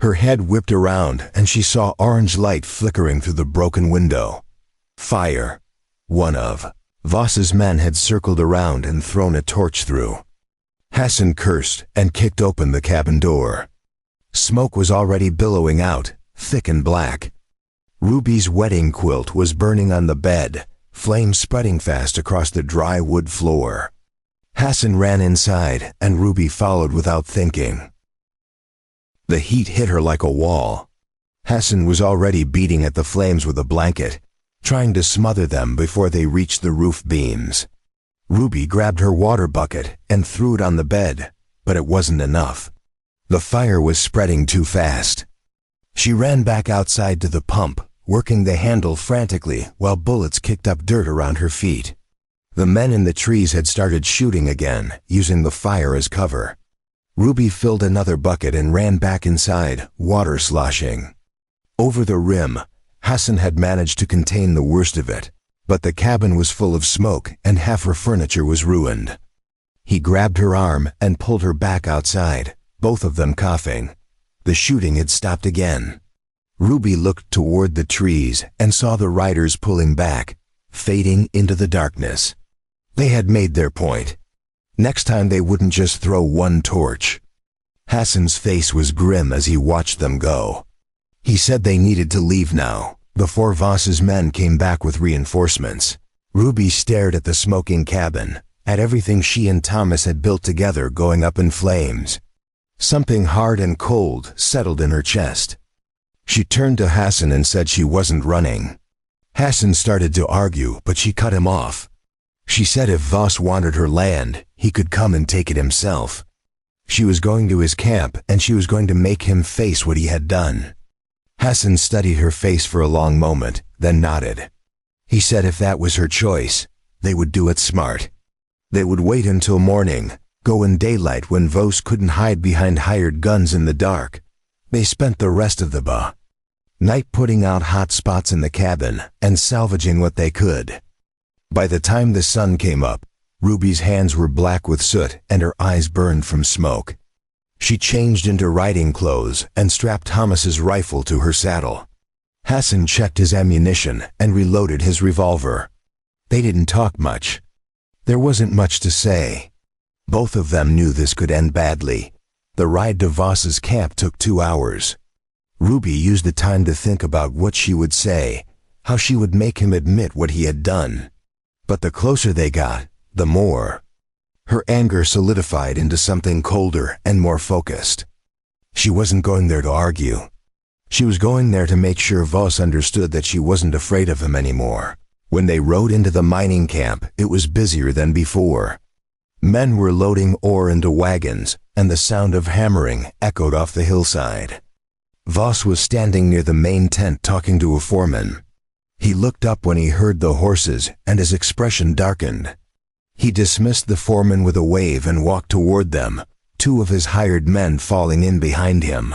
Her head whipped around and she saw orange light flickering through the broken window. Fire. One of Voss's men had circled around and thrown a torch through. Hassan cursed and kicked open the cabin door. Smoke was already billowing out, thick and black. Ruby's wedding quilt was burning on the bed, flames spreading fast across the dry wood floor. Hassan ran inside and Ruby followed without thinking. The heat hit her like a wall. Hassan was already beating at the flames with a blanket, trying to smother them before they reached the roof beams. Ruby grabbed her water bucket and threw it on the bed, but it wasn't enough. The fire was spreading too fast. She ran back outside to the pump, working the handle frantically while bullets kicked up dirt around her feet. The men in the trees had started shooting again, using the fire as cover. Ruby filled another bucket and ran back inside, water sloshing. Over the rim, Hassan had managed to contain the worst of it, but the cabin was full of smoke and half her furniture was ruined. He grabbed her arm and pulled her back outside, both of them coughing. The shooting had stopped again. Ruby looked toward the trees and saw the riders pulling back, fading into the darkness. They had made their point. Next time they wouldn't just throw one torch. Hassan's face was grim as he watched them go. He said they needed to leave now, before Voss's men came back with reinforcements. Ruby stared at the smoking cabin, at everything she and Thomas had built together going up in flames. Something hard and cold settled in her chest. She turned to Hassan and said she wasn't running. Hassan started to argue, but she cut him off. She said if Voss wanted her land, he could come and take it himself. She was going to his camp, and she was going to make him face what he had done. Hassan studied her face for a long moment, then nodded. He said if that was her choice, they would do it smart. They would wait until morning, go in daylight when Voss couldn't hide behind hired guns in the dark. They spent the rest of the night putting out hot spots in the cabin and salvaging what they could. By the time the sun came up, Ruby's hands were black with soot and her eyes burned from smoke. She changed into riding clothes and strapped Thomas's rifle to her saddle. Hassan checked his ammunition and reloaded his revolver. They didn't talk much. There wasn't much to say. Both of them knew this could end badly. The ride to Voss's camp took 2 hours. Ruby used the time to think about what she would say, how she would make him admit what he had done. But the closer they got, the more. Her anger solidified into something colder and more focused. She wasn't going there to argue. She was going there to make sure Voss understood that she wasn't afraid of him anymore. When they rode into the mining camp, it was busier than before. Men were loading ore into wagons, and the sound of hammering echoed off the hillside. Voss was standing near the main tent talking to a foreman. He looked up when he heard the horses, and his expression darkened. He dismissed the foreman with a wave and walked toward them, 2 of his hired men falling in behind him.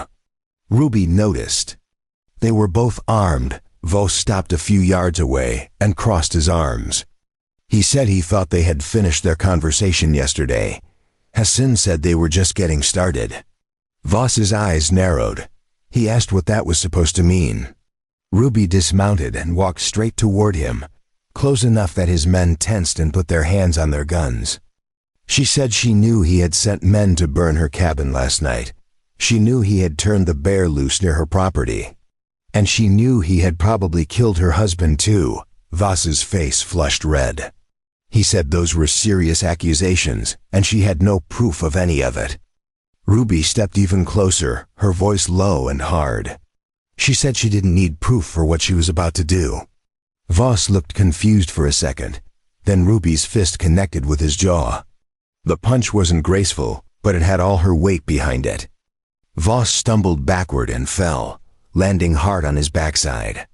Ruby noticed. They were both armed. Voss stopped a few yards away and crossed his arms. He said he thought they had finished their conversation yesterday. Hassan said they were just getting started. Voss's eyes narrowed. He asked what that was supposed to mean. Ruby dismounted and walked straight toward him, close enough that his men tensed and put their hands on their guns. She said she knew he had sent men to burn her cabin last night. She knew he had turned the bear loose near her property. And she knew he had probably killed her husband too. Voss's face flushed red. He said those were serious accusations, and she had no proof of any of it. Ruby stepped even closer, her voice low and hard. She said she didn't need proof for what she was about to do. Voss looked confused for a second. Then Ruby's fist connected with his jaw. The punch wasn't graceful, but it had all her weight behind it. Voss stumbled backward and fell, landing hard on his backside.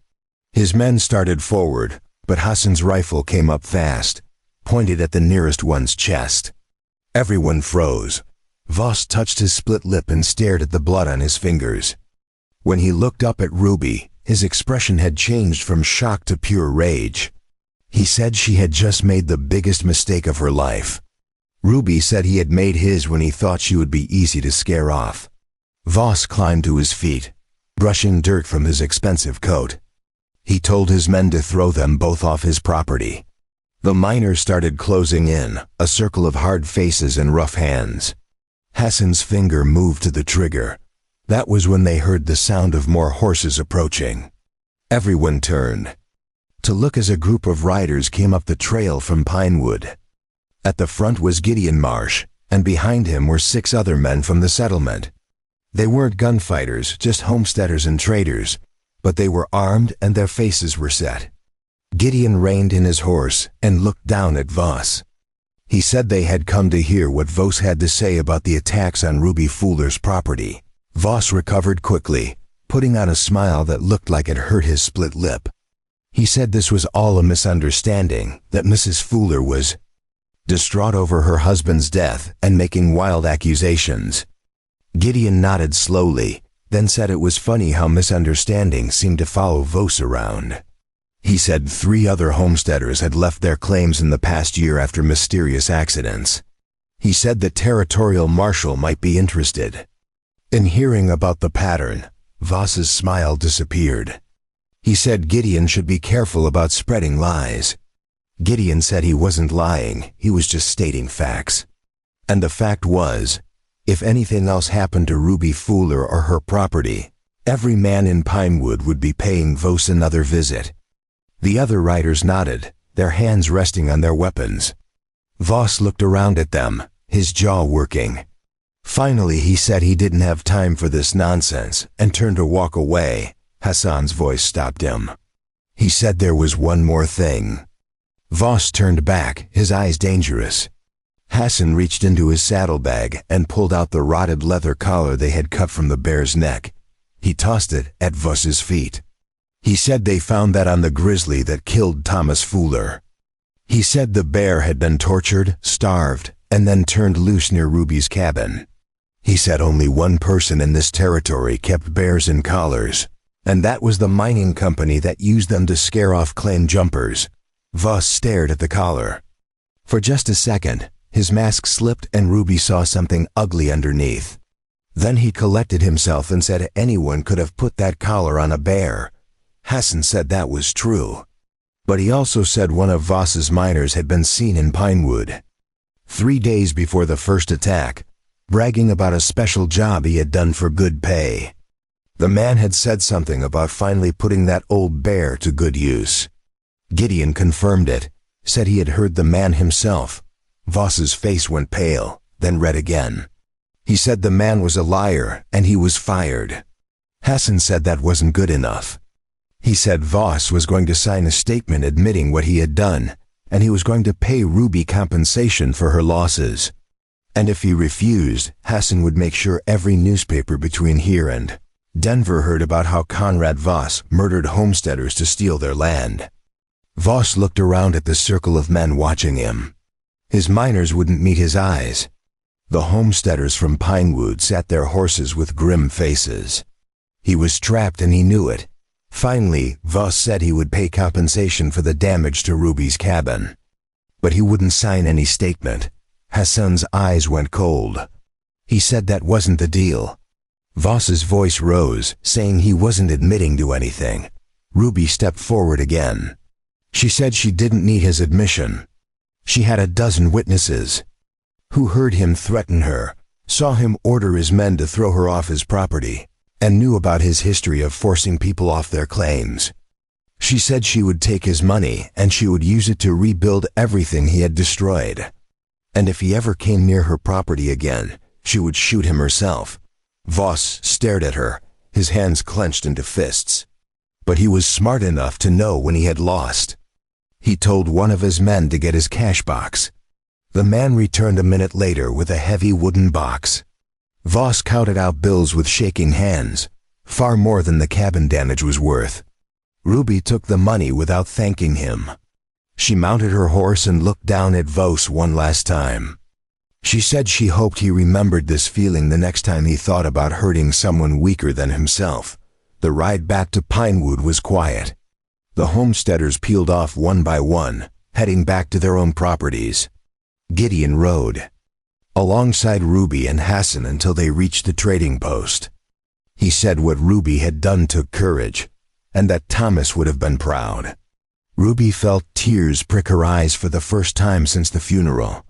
His men started forward, but Hassan's rifle came up fast, pointed at the nearest one's chest. Everyone froze. Voss touched his split lip and stared at the blood on his fingers. When he looked up at Ruby, his expression had changed from shock to pure rage. He said she had just made the biggest mistake of her life. Ruby said he had made his when he thought she would be easy to scare off. Voss climbed to his feet, brushing dirt from his expensive coat. He told his men to throw them both off his property. The miners started closing in, a circle of hard faces and rough hands. Hassan's finger moved to the trigger. That was when they heard the sound of more horses approaching. Everyone turned to look as a group of riders came up the trail from Pinewood. At the front was Gideon Marsh, and behind him were 6 other men from the settlement. They weren't gunfighters, just homesteaders and traders, but they were armed and their faces were set. Gideon reined in his horse and looked down at Voss. He said they had come to hear what Voss had to say about the attacks on Ruby Fuller's property. Voss recovered quickly, putting on a smile that looked like it hurt his split lip. He said this was all a misunderstanding, that Mrs. Fuller was distraught over her husband's death and making wild accusations. Gideon nodded slowly, then said it was funny how misunderstandings seemed to follow Voss around. He said 3 other homesteaders had left their claims in the past year after mysterious accidents. He said the territorial marshal might be interested. In hearing about the pattern, Voss's smile disappeared. He said Gideon should be careful about spreading lies. Gideon said he wasn't lying, he was just stating facts. And the fact was, if anything else happened to Ruby Fuller or her property, every man in Pinewood would be paying Voss another visit. The other riders nodded, their hands resting on their weapons. Voss looked around at them, his jaw working. Finally, he said he didn't have time for this nonsense and turned to walk away. Hassan's voice stopped him. He said there was one more thing. Voss turned back, his eyes dangerous. Hassan reached into his saddlebag and pulled out the rotted leather collar they had cut from the bear's neck. He tossed it at Voss's feet. He said they found that on the grizzly that killed Thomas Fuller. He said the bear had been tortured, starved, and then turned loose near Ruby's cabin. He said only one person in this territory kept bears in collars, and that was the mining company that used them to scare off claim jumpers. Voss stared at the collar. For just a second, his mask slipped and Ruby saw something ugly underneath. Then he collected himself and said anyone could have put that collar on a bear. Hassan said that was true. But he also said one of Voss's miners had been seen in Pinewood 3 days before the first attack, bragging about a special job he had done for good pay. The man had said something about finally putting that old bear to good use. Gideon confirmed it, said he had heard the man himself. Voss's face went pale, then red again. He said the man was a liar and he was fired. Hassan said that wasn't good enough. He said Voss was going to sign a statement admitting what he had done, and he was going to pay Ruby compensation for her losses. And if he refused, Hassan would make sure every newspaper between here and Denver heard about how Conrad Voss murdered homesteaders to steal their land. Voss looked around at the circle of men watching him. His miners wouldn't meet his eyes. The homesteaders from Pinewood sat their horses with grim faces. He was trapped and he knew it. Finally, Voss said he would pay compensation for the damage to Ruby's cabin. But he wouldn't sign any statement. Hassan's eyes went cold. He said that wasn't the deal. Voss's voice rose, saying he wasn't admitting to anything. Ruby stepped forward again. She said she didn't need his admission. She had a dozen witnesses who heard him threaten her, saw him order his men to throw her off his property, and knew about his history of forcing people off their claims. She said she would take his money and she would use it to rebuild everything he had destroyed. And if he ever came near her property again, she would shoot him herself. Voss stared at her, his hands clenched into fists. But he was smart enough to know when he had lost. He told one of his men to get his cash box. The man returned a minute later with a heavy wooden box. Voss counted out bills with shaking hands, far more than the cabin damage was worth. Ruby took the money without thanking him. She mounted her horse and looked down at Voss one last time. She said she hoped he remembered this feeling the next time he thought about hurting someone weaker than himself. The ride back to Pinewood was quiet. The homesteaders peeled off one by one, heading back to their own properties. Gideon rode alongside Ruby and Hassan until they reached the trading post. He said what Ruby had done took courage, and that Thomas would have been proud. Ruby felt tears prick her eyes for the first time since the funeral.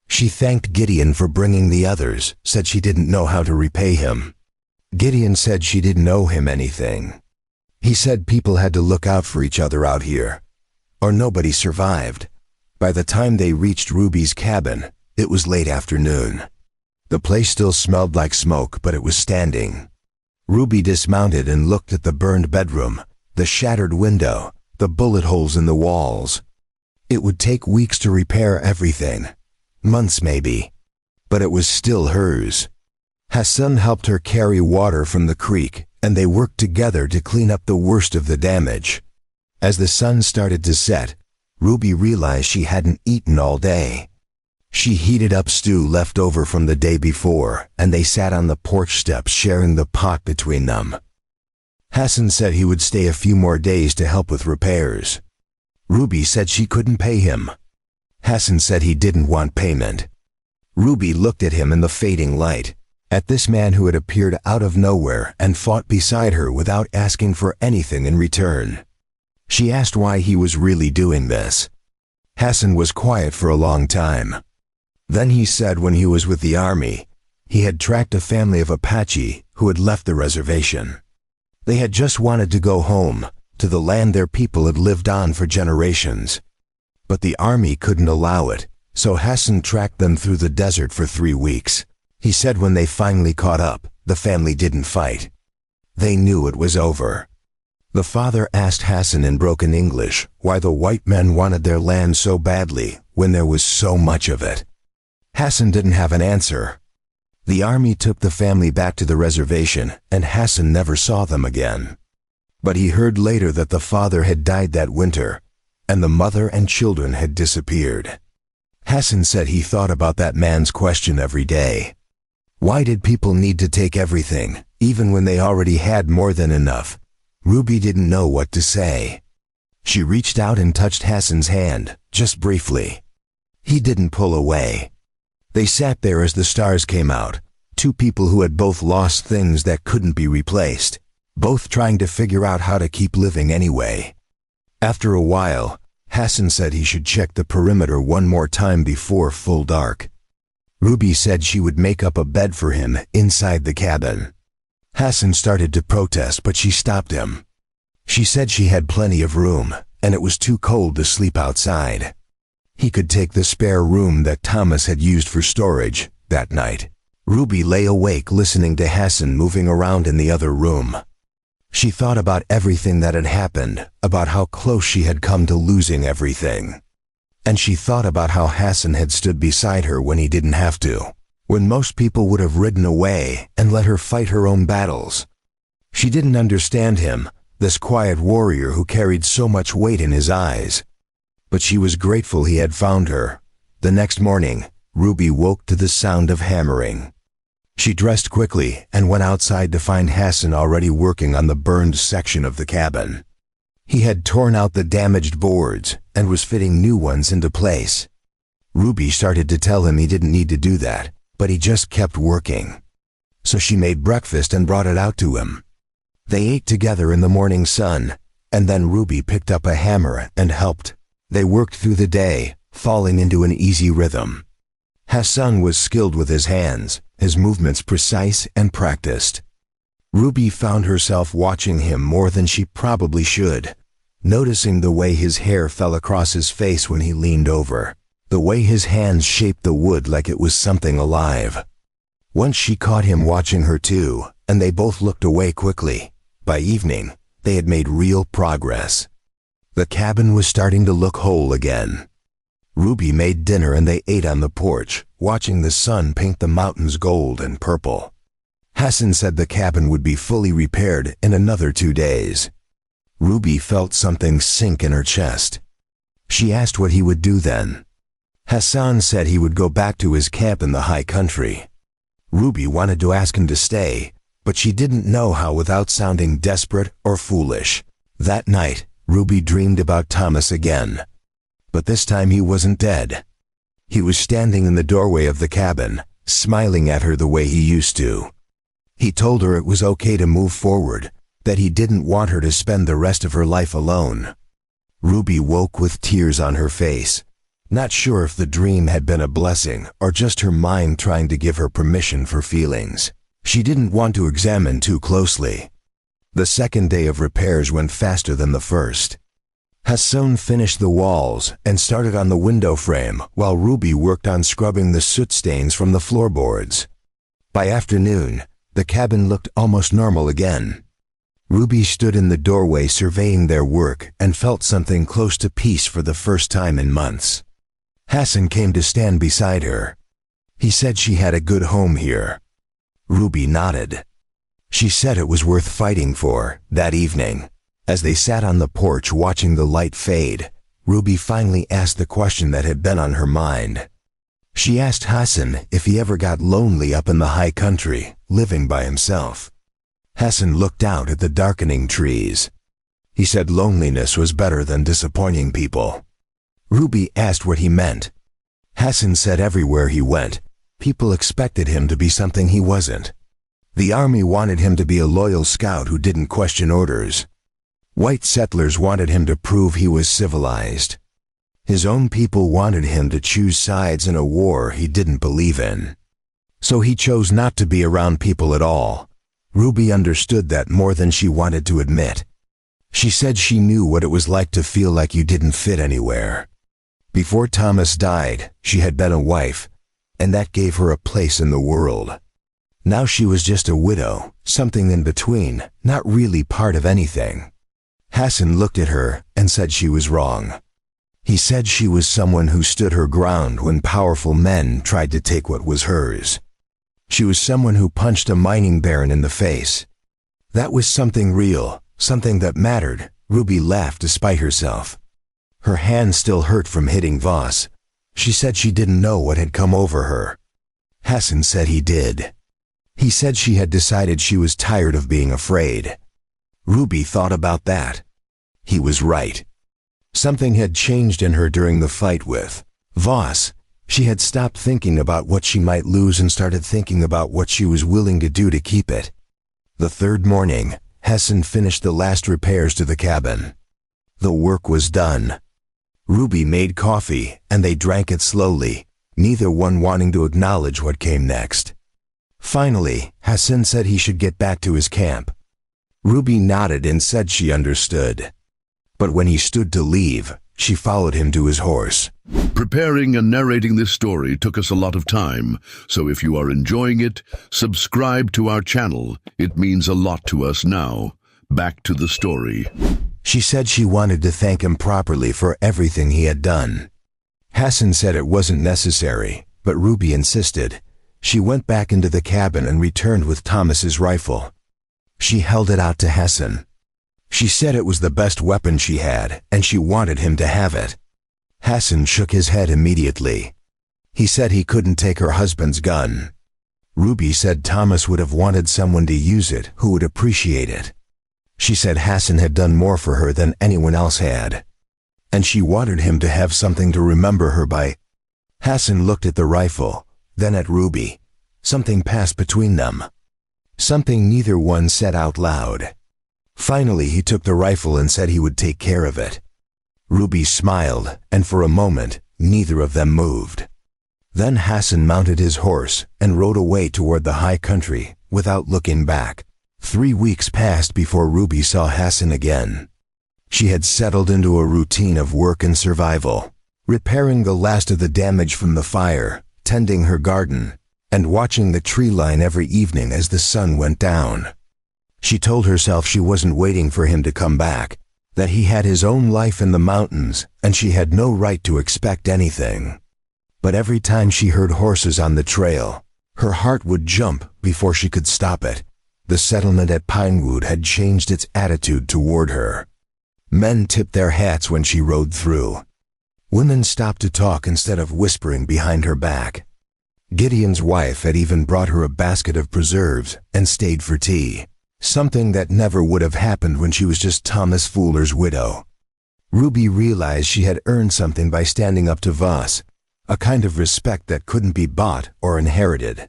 She thanked Gideon for bringing the others, said she didn't know how to repay him. Gideon said she didn't owe him anything. He said people had to look out for each other out here, or nobody survived. By the time they reached Ruby's cabin, it was late afternoon. The place still smelled like smoke, but it was standing. Ruby dismounted and looked at the burned bedroom, the shattered window, the bullet holes in the walls. It would take weeks to repair everything, months maybe, but it was still hers. Hassan helped her carry water from the creek, and they worked together to clean up the worst of the damage. As the sun started to set, Ruby realized she hadn't eaten all day. She heated up stew left over from the day before, and they sat on the porch steps sharing the pot between them. Hassan said he would stay a few more days to help with repairs. Ruby said she couldn't pay him. Hassan said he didn't want payment. Ruby looked at him in the fading light, at this man who had appeared out of nowhere and fought beside her without asking for anything in return. She asked why he was really doing this. Hassan was quiet for a long time. Then he said when he was with the army, he had tracked a family of Apache who had left the reservation. They had just wanted to go home, to the land their people had lived on for generations. But the army couldn't allow it, so Hassan tracked them through the desert for 3 weeks. He said when they finally caught up, the family didn't fight. They knew it was over. The father asked Hassan in broken English why the white men wanted their land so badly when there was so much of it. Hassan didn't have an answer. The army took the family back to the reservation, and Hassan never saw them again. But he heard later that the father had died that winter, and the mother and children had disappeared. Hassan said he thought about that man's question every day. Why did people need to take everything, even when they already had more than enough? Ruby didn't know what to say. She reached out and touched Hassan's hand, just briefly. He didn't pull away. They sat there as the stars came out, two people who had both lost things that couldn't be replaced, both trying to figure out how to keep living anyway. After a while, Hassan said he should check the perimeter one more time before full dark. Ruby said she would make up a bed for him inside the cabin. Hassan started to protest, but she stopped him. She said she had plenty of room, and it was too cold to sleep outside. He could take the spare room that Thomas had used for storage that night. Ruby lay awake listening to Hassan moving around in the other room. She thought about everything that had happened, about how close she had come to losing everything. And she thought about how Hassan had stood beside her when he didn't have to, when most people would have ridden away and let her fight her own battles. She didn't understand him, this quiet warrior who carried so much weight in his eyes. But she was grateful he had found her. The next morning, Ruby woke to the sound of hammering. She dressed quickly and went outside to find Hassan already working on the burned section of the cabin. He had torn out the damaged boards and was fitting new ones into place. Ruby started to tell him he didn't need to do that, but he just kept working. So she made breakfast and brought it out to him. They ate together in the morning sun, and then Ruby picked up a hammer and helped. They worked through the day, falling into an easy rhythm. Hassan was skilled with his hands, his movements precise and practiced. Ruby found herself watching him more than she probably should, noticing the way his hair fell across his face when he leaned over, the way his hands shaped the wood like it was something alive. Once she caught him watching her too, and they both looked away quickly. By evening, they had made real progress. The cabin was starting to look whole again. Ruby made dinner and they ate on the porch, watching the sun paint the mountains gold and purple. Hassan said the cabin would be fully repaired in another 2 days. Ruby felt something sink in her chest. She asked what he would do then. Hassan said he would go back to his camp in the high country. Ruby wanted to ask him to stay, but she didn't know how without sounding desperate or foolish. That night, Ruby dreamed about Thomas again. But this time he wasn't dead. He was standing in the doorway of the cabin, smiling at her the way he used to. He told her it was okay to move forward, that he didn't want her to spend the rest of her life alone. Ruby woke with tears on her face, not sure if the dream had been a blessing or just her mind trying to give her permission for feelings. She didn't want to examine too closely. The second day of repairs went faster than the first. Hassan finished the walls and started on the window frame while Ruby worked on scrubbing the soot stains from the floorboards. By afternoon, the cabin looked almost normal again. Ruby stood in the doorway surveying their work and felt something close to peace for the first time in months. Hassan came to stand beside her. He said she had a good home here. Ruby nodded. She said it was worth fighting for. That evening, as they sat on the porch watching the light fade, Ruby finally asked the question that had been on her mind. She asked Hassan if he ever got lonely up in the high country, living by himself. Hassan looked out at the darkening trees. He said loneliness was better than disappointing people. Ruby asked what he meant. Hassan said everywhere he went, people expected him to be something he wasn't. The army wanted him to be a loyal scout who didn't question orders. White settlers wanted him to prove he was civilized. His own people wanted him to choose sides in a war he didn't believe in. So he chose not to be around people at all. Ruby understood that more than she wanted to admit. She said she knew what it was like to feel like you didn't fit anywhere. Before Thomas died, she had been a wife, and that gave her a place in the world. Now she was just a widow, something in between, not really part of anything. Hassan looked at her and said she was wrong. He said she was someone who stood her ground when powerful men tried to take what was hers. She was someone who punched a mining baron in the face. That was something real, something that mattered. Ruby laughed despite herself. Her hand still hurt from hitting Voss. She said she didn't know what had come over her. Hassan said he did. He said she had decided she was tired of being afraid. Ruby thought about that. He was right. Something had changed in her during the fight with Voss. She had stopped thinking about what she might lose and started thinking about what she was willing to do to keep it. The third morning, Hassan finished the last repairs to the cabin. The work was done. Ruby made coffee, and they drank it slowly, neither one wanting to acknowledge what came next. Finally, Hassan said he should get back to his camp. Ruby nodded and said she understood. But when he stood to leave, she followed him to his horse. Preparing and narrating this story took us a lot of time, so if you are enjoying it, subscribe to our channel. It means a lot to us now. Back to the story. She said she wanted to thank him properly for everything he had done. Hassan said it wasn't necessary, but Ruby insisted. She went back into the cabin and returned with Thomas's rifle. She held it out to Hassan. She said it was the best weapon she had, and she wanted him to have it. Hassan shook his head immediately. He said he couldn't take her husband's gun. Ruby said Thomas would have wanted someone to use it who would appreciate it. She said Hassan had done more for her than anyone else had, and she wanted him to have something to remember her by. Hassan looked at the rifle, then at Ruby. Something passed between them. Something neither one said out loud. Finally, he took the rifle and said he would take care of it. Ruby smiled, and for a moment, neither of them moved. Then Hassan mounted his horse and rode away toward the high country without looking back. 3 weeks passed before Ruby saw Hassan again. She had settled into a routine of work and survival, repairing the last of the damage from the fire, tending her garden, and watching the tree line every evening as the sun went down. She told herself she wasn't waiting for him to come back, that he had his own life in the mountains and she had no right to expect anything. But every time she heard horses on the trail, her heart would jump before she could stop it. The settlement at Pinewood had changed its attitude toward her. Men tipped their hats when she rode through. Women stopped to talk instead of whispering behind her back. Gideon's wife had even brought her a basket of preserves and stayed for tea, something that never would have happened when she was just Thomas Fuller's widow. Ruby realized she had earned something by standing up to Voss, a kind of respect that couldn't be bought or inherited.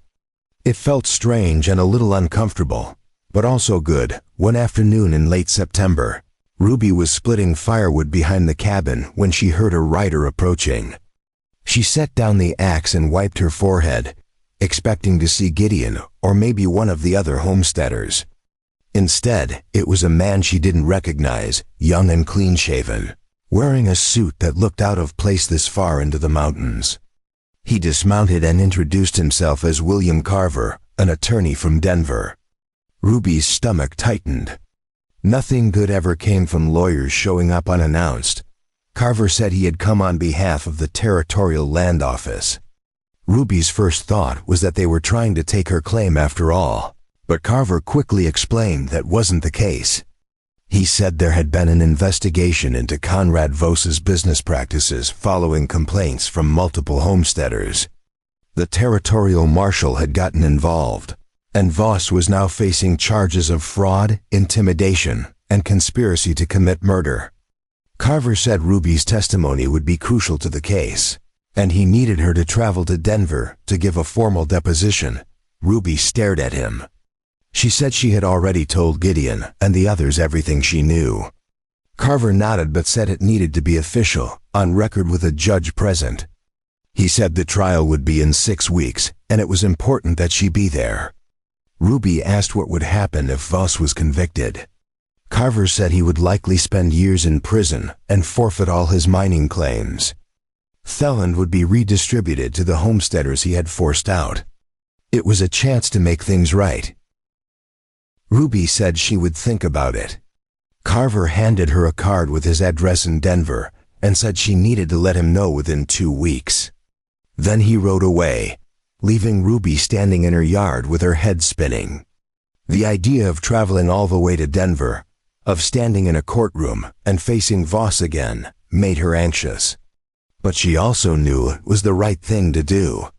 It felt strange and a little uncomfortable, but also good. One afternoon in late September, Ruby was splitting firewood behind the cabin when she heard a rider approaching. She set down the axe and wiped her forehead, expecting to see Gideon or maybe one of the other homesteaders. Instead, it was a man she didn't recognize, young and clean-shaven, wearing a suit that looked out of place this far into the mountains. He dismounted and introduced himself as William Carver, an attorney from Denver. Ruby's stomach tightened. Nothing good ever came from lawyers showing up unannounced. Carver said he had come on behalf of the Territorial Land Office. Ruby's first thought was that they were trying to take her claim after all, but Carver quickly explained that wasn't the case. He said there had been an investigation into Conrad Voss's business practices following complaints from multiple homesteaders. The territorial marshal had gotten involved, and Voss was now facing charges of fraud, intimidation, and conspiracy to commit murder. Carver said Ruby's testimony would be crucial to the case, and he needed her to travel to Denver to give a formal deposition. Ruby stared at him. She said she had already told Gideon and the others everything she knew. Carver nodded but said it needed to be official, on record with a judge present. He said the trial would be in 6 weeks, and it was important that she be there. Ruby asked what would happen if Voss was convicted. Carver said he would likely spend years in prison and forfeit all his mining claims. Felland would be redistributed to the homesteaders he had forced out. It was a chance to make things right. Ruby said she would think about it. Carver handed her a card with his address in Denver and said she needed to let him know within 2 weeks. Then he rode away, leaving Ruby standing in her yard with her head spinning. The idea of traveling all the way to Denver, of standing in a courtroom and facing Voss again, made her anxious. But she also knew it was the right thing to do.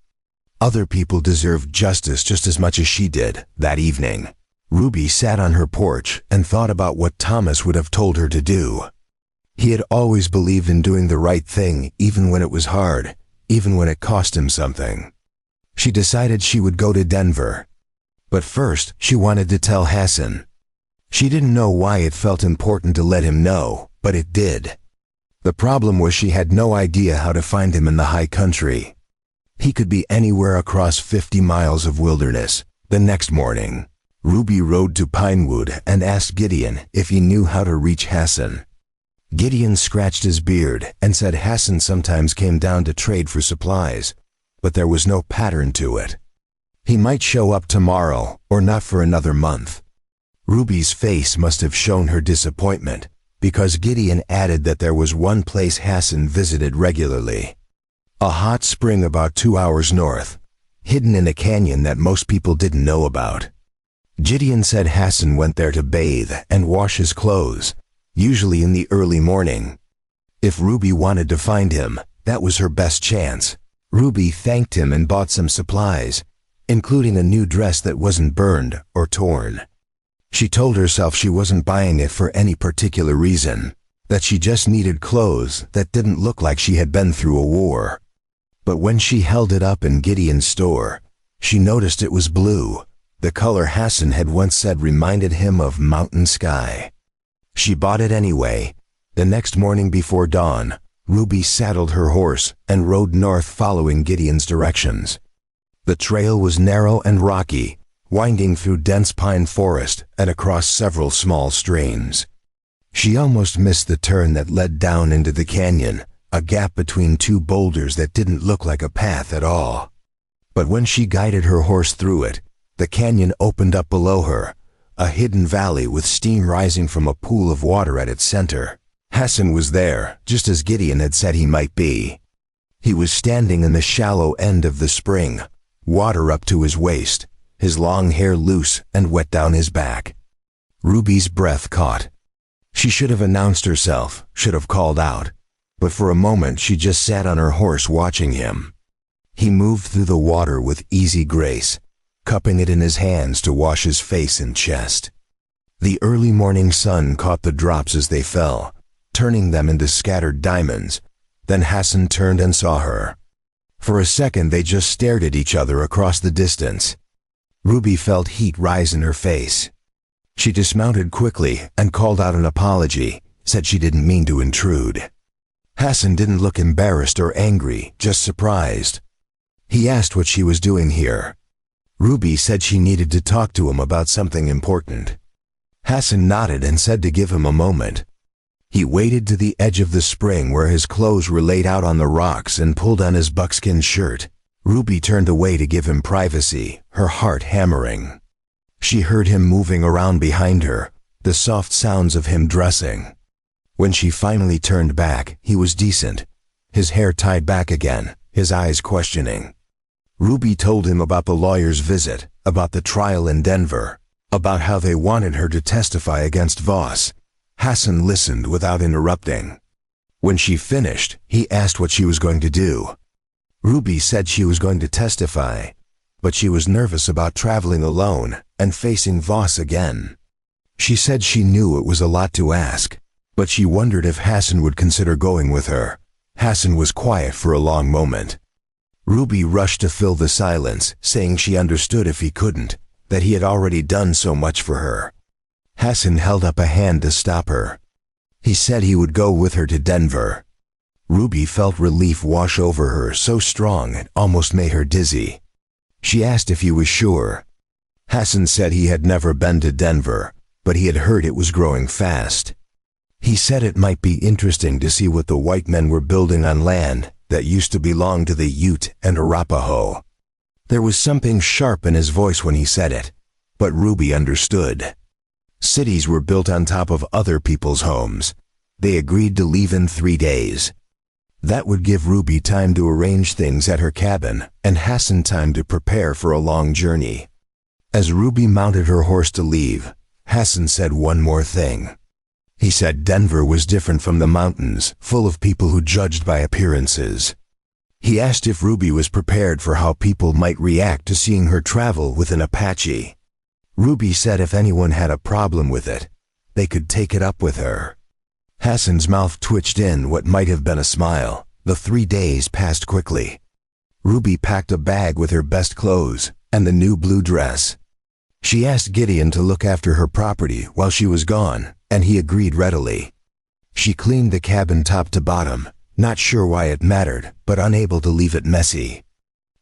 Other people deserved justice just as much as she did that evening. Ruby sat on her porch and thought about what Thomas would have told her to do. He had always believed in doing the right thing even when it was hard, even when it cost him something. She decided she would go to Denver. But first, she wanted to tell Hassan. She didn't know why it felt important to let him know, but it did. The problem was she had no idea how to find him in the high country. He could be anywhere across 50 miles of wilderness. The next morning, Ruby rode to Pinewood and asked Gideon if he knew how to reach Hassan. Gideon scratched his beard and said Hassan sometimes came down to trade for supplies, but there was no pattern to it. He might show up tomorrow or not for another month. Ruby's face must have shown her disappointment, because Gideon added that there was one place Hassan visited regularly. A hot spring about 2 hours north, hidden in a canyon that most people didn't know about. Gideon said Hassan went there to bathe and wash his clothes, usually in the early morning. If Ruby wanted to find him, that was her best chance. Ruby thanked him and bought some supplies, including a new dress that wasn't burned or torn. She told herself she wasn't buying it for any particular reason, that she just needed clothes that didn't look like she had been through a war. But when she held it up in Gideon's store, she noticed it was blue, the color Hassan had once said reminded him of mountain sky. She bought it anyway. The next morning before dawn, Ruby saddled her horse and rode north following Gideon's directions. The trail was narrow and rocky, winding through dense pine forest and across several small streams. She almost missed the turn that led down into the canyon, a gap between 2 boulders that didn't look like a path at all. But when she guided her horse through it, the canyon opened up below her, a hidden valley with steam rising from a pool of water at its center. Hassan was there, just as Gideon had said he might be. He was standing in the shallow end of the spring, water up to his waist, his long hair loose and wet down his back. Ruby's breath caught. She should have announced herself, should have called out, but for a moment she just sat on her horse watching him. He moved through the water with easy grace, cupping it in his hands to wash his face and chest. The early morning sun caught the drops as they fell, turning them into scattered diamonds. Then Hassan turned and saw her. For a second they just stared at each other across the distance. Ruby felt heat rise in her face. She dismounted quickly and called out an apology, said she didn't mean to intrude. Hassan didn't look embarrassed or angry, just surprised. He asked what she was doing here. Ruby said she needed to talk to him about something important. Hassan nodded and said to give him a moment. He waded to the edge of the spring where his clothes were laid out on the rocks and pulled on his buckskin shirt. Ruby turned away to give him privacy, her heart hammering. She heard him moving around behind her, the soft sounds of him dressing. When she finally turned back, he was decent, his hair tied back again, his eyes questioning. Ruby told him about the lawyer's visit, about the trial in Denver, about how they wanted her to testify against Voss. Hassan listened without interrupting. When she finished, he asked what she was going to do. Ruby said she was going to testify, but she was nervous about traveling alone and facing Voss again. She said she knew it was a lot to ask, but she wondered if Hassan would consider going with her. Hassan was quiet for a long moment. Ruby rushed to fill the silence, saying she understood if he couldn't, that he had already done so much for her. Hassan held up a hand to stop her. He said he would go with her to Denver. Ruby felt relief wash over her so strong it almost made her dizzy. She asked if he was sure. Hassan said he had never been to Denver, but he had heard it was growing fast. He said it might be interesting to see what the white men were building on land that used to belong to the Ute and Arapaho. There was something sharp in his voice when he said it, but Ruby understood. Cities were built on top of other people's homes. They agreed to leave in 3 days. That would give Ruby time to arrange things at her cabin and Hassan time to prepare for a long journey. As Ruby mounted her horse to leave, Hassan said one more thing. He said Denver was different from the mountains, full of people who judged by appearances. He asked if Ruby was prepared for how people might react to seeing her travel with an Apache. Ruby said if anyone had a problem with it, they could take it up with her. Hassan's mouth twitched in what might have been a smile. The 3 days passed quickly. Ruby packed a bag with her best clothes and the new blue dress. She asked Gideon to look after her property while she was gone, and he agreed readily. She cleaned the cabin top to bottom, not sure why it mattered, but unable to leave it messy.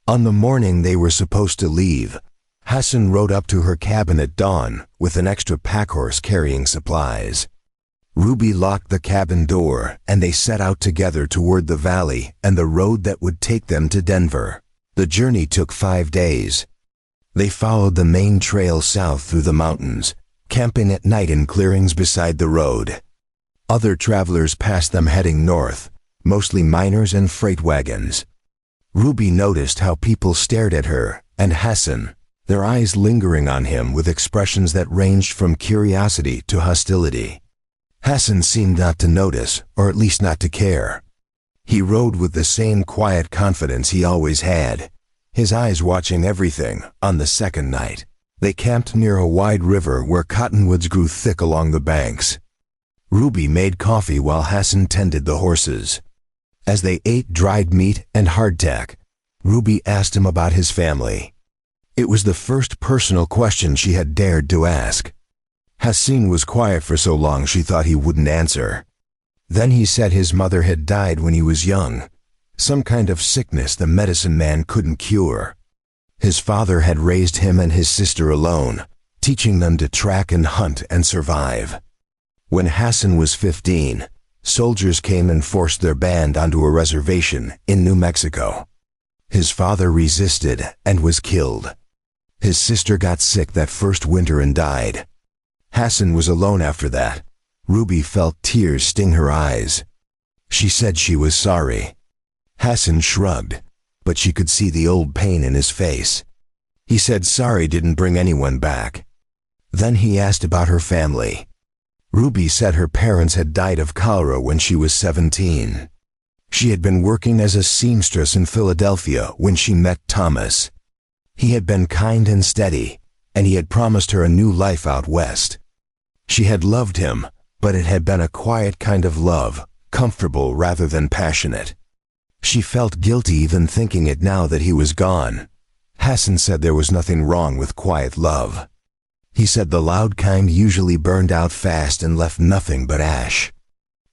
On the morning they were supposed to leave, Hassan rode up to her cabin at dawn with an extra pack horse carrying supplies. Ruby locked the cabin door and they set out together toward the valley and the road that would take them to Denver. The journey took 5 days. They followed the main trail south through the mountains, camping at night in clearings beside the road. Other travelers passed them heading north, mostly miners and freight wagons. Ruby noticed how people stared at her and Hassan, their eyes lingering on him with expressions that ranged from curiosity to hostility. Hassan seemed not to notice, or at least not to care. He rode with the same quiet confidence he always had, his eyes watching everything. On the second night, they camped near a wide river where cottonwoods grew thick along the banks. Ruby made coffee while Hassan tended the horses. As they ate dried meat and hardtack, Ruby asked him about his family. It was the first personal question she had dared to ask. Hassan was quiet for so long she thought he wouldn't answer. Then he said his mother had died when he was young, some kind of sickness the medicine man couldn't cure. His father had raised him and his sister alone, teaching them to track and hunt and survive. When Hassan was 15, soldiers came and forced their band onto a reservation in New Mexico. His father resisted and was killed. His sister got sick that first winter and died. Hassan was alone after that. Ruby felt tears sting her eyes. She said she was sorry. Hassan shrugged, but she could see the old pain in his face. He said sorry didn't bring anyone back. Then he asked about her family. Ruby said her parents had died of cholera when she was 17. She had been working as a seamstress in Philadelphia when she met Thomas. He had been kind and steady, and he had promised her a new life out west. She had loved him, but it had been a quiet kind of love, comfortable rather than passionate. She felt guilty even thinking it now that he was gone. Hassan said there was nothing wrong with quiet love. He said the loud kind usually burned out fast and left nothing but ash.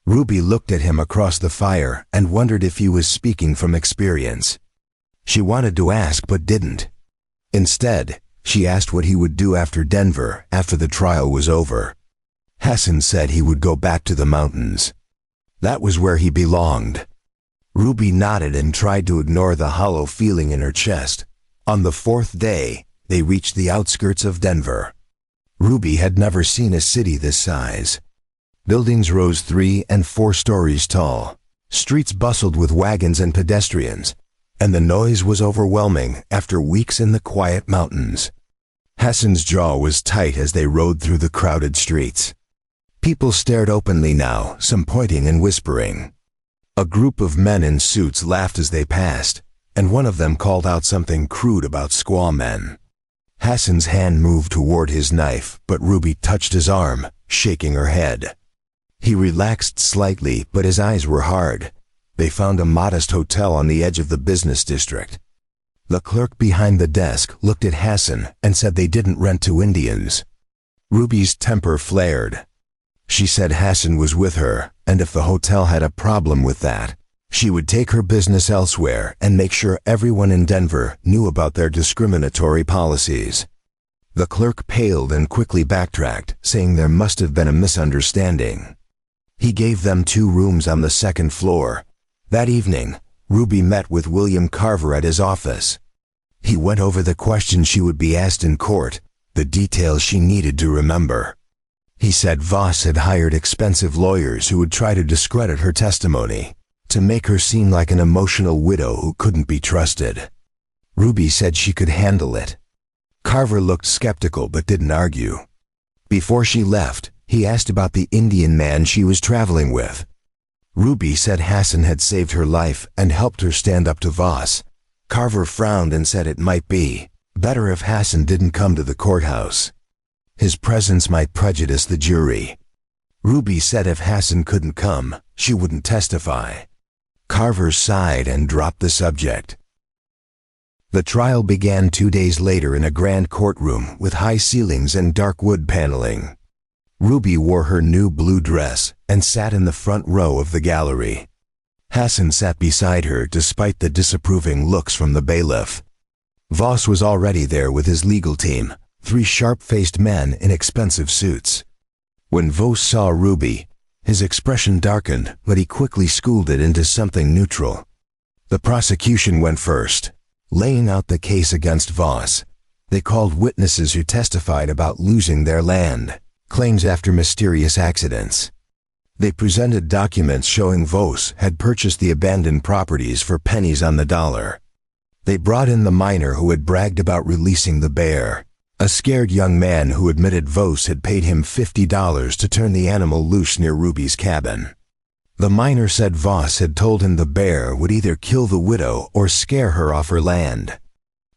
Ruby looked at him across the fire and wondered if he was speaking from experience. She wanted to ask but didn't. Instead, she asked what he would do after Denver after the trial was over. Hassan said he would go back to the mountains. That was where he belonged. Ruby nodded and tried to ignore the hollow feeling in her chest. On the 4th day, they reached the outskirts of Denver. Ruby had never seen a city this size. Buildings rose 3 and 4 stories tall. Streets bustled with wagons and pedestrians, and the noise was overwhelming after weeks in the quiet mountains. Hassan's jaw was tight as they rode through the crowded streets. People stared openly now, some pointing and whispering. A group of men in suits laughed as they passed, and one of them called out something crude about squaw men. Hassan's hand moved toward his knife, but Ruby touched his arm, shaking her head. He relaxed slightly, but his eyes were hard. They found a modest hotel on the edge of the business district. The clerk behind the desk looked at Hassan and said they didn't rent to Indians. Ruby's temper flared. She said Hassan was with her, and if the hotel had a problem with that, she would take her business elsewhere and make sure everyone in Denver knew about their discriminatory policies. The clerk paled and quickly backtracked, saying there must have been a misunderstanding. He gave them 2 rooms on the 2nd floor. That evening, Ruby met with William Carver at his office. He went over the questions she would be asked in court, the details she needed to remember. He said Voss had hired expensive lawyers who would try to discredit her testimony, to make her seem like an emotional widow who couldn't be trusted. Ruby said she could handle it. Carver looked skeptical but didn't argue. Before she left, he asked about the Indian man she was traveling with. Ruby said Hassan had saved her life and helped her stand up to Voss. Carver frowned and said it might be better if Hassan didn't come to the courthouse. His presence might prejudice the jury. Ruby said if Hassan couldn't come, she wouldn't testify. Carver sighed and dropped the subject. The trial began 2 days later in a grand courtroom with high ceilings and dark wood paneling. Ruby wore her new blue dress and sat in the front row of the gallery. Hassan sat beside her despite the disapproving looks from the bailiff. Voss was already there with his legal team, 3 sharp-faced men in expensive suits. When Voss saw Ruby, his expression darkened, but he quickly schooled it into something neutral. The prosecution went first, laying out the case against Voss. They called witnesses who testified about losing their land, claims after mysterious accidents. They presented documents showing Voss had purchased the abandoned properties for pennies on the dollar. They brought in the miner who had bragged about releasing the bear, a scared young man who admitted Voss had paid him $50 to turn the animal loose near Ruby's cabin. The miner said Voss had told him the bear would either kill the widow or scare her off her land.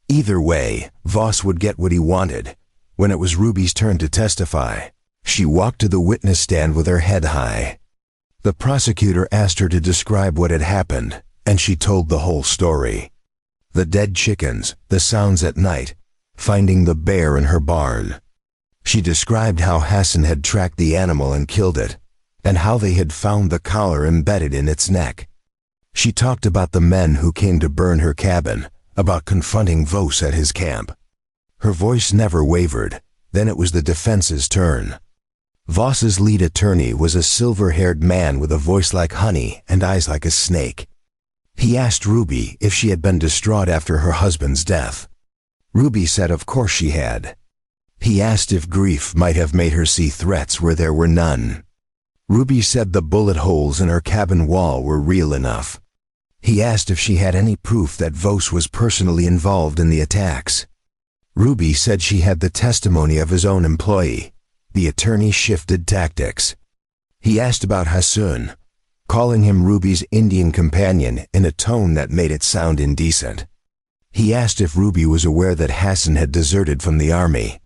Either way, Voss would get what he wanted. When it was Ruby's turn to testify, she walked to the witness stand with her head high. The prosecutor asked her to describe what had happened, and she told the whole story. The dead chickens, the sounds at night, finding the bear in her barn. She described how Hassan had tracked the animal and killed it, and how they had found the collar embedded in its neck. She talked about the men who came to burn her cabin, about confronting Voss at his camp. Her voice never wavered. Then it was the defense's turn. Voss's lead attorney was a silver-haired man with a voice like honey and eyes like a snake. He asked Ruby if she had been distraught after her husband's death. Ruby said of course she had. He asked if grief might have made her see threats where there were none. Ruby said the bullet holes in her cabin wall were real enough. He asked if she had any proof that Voss was personally involved in the attacks. Ruby said she had the testimony of his own employee. The attorney shifted tactics. He asked about Hassan, calling him Ruby's Indian companion in a tone that made it sound indecent. He asked if Ruby was aware that Hassan had deserted from the army.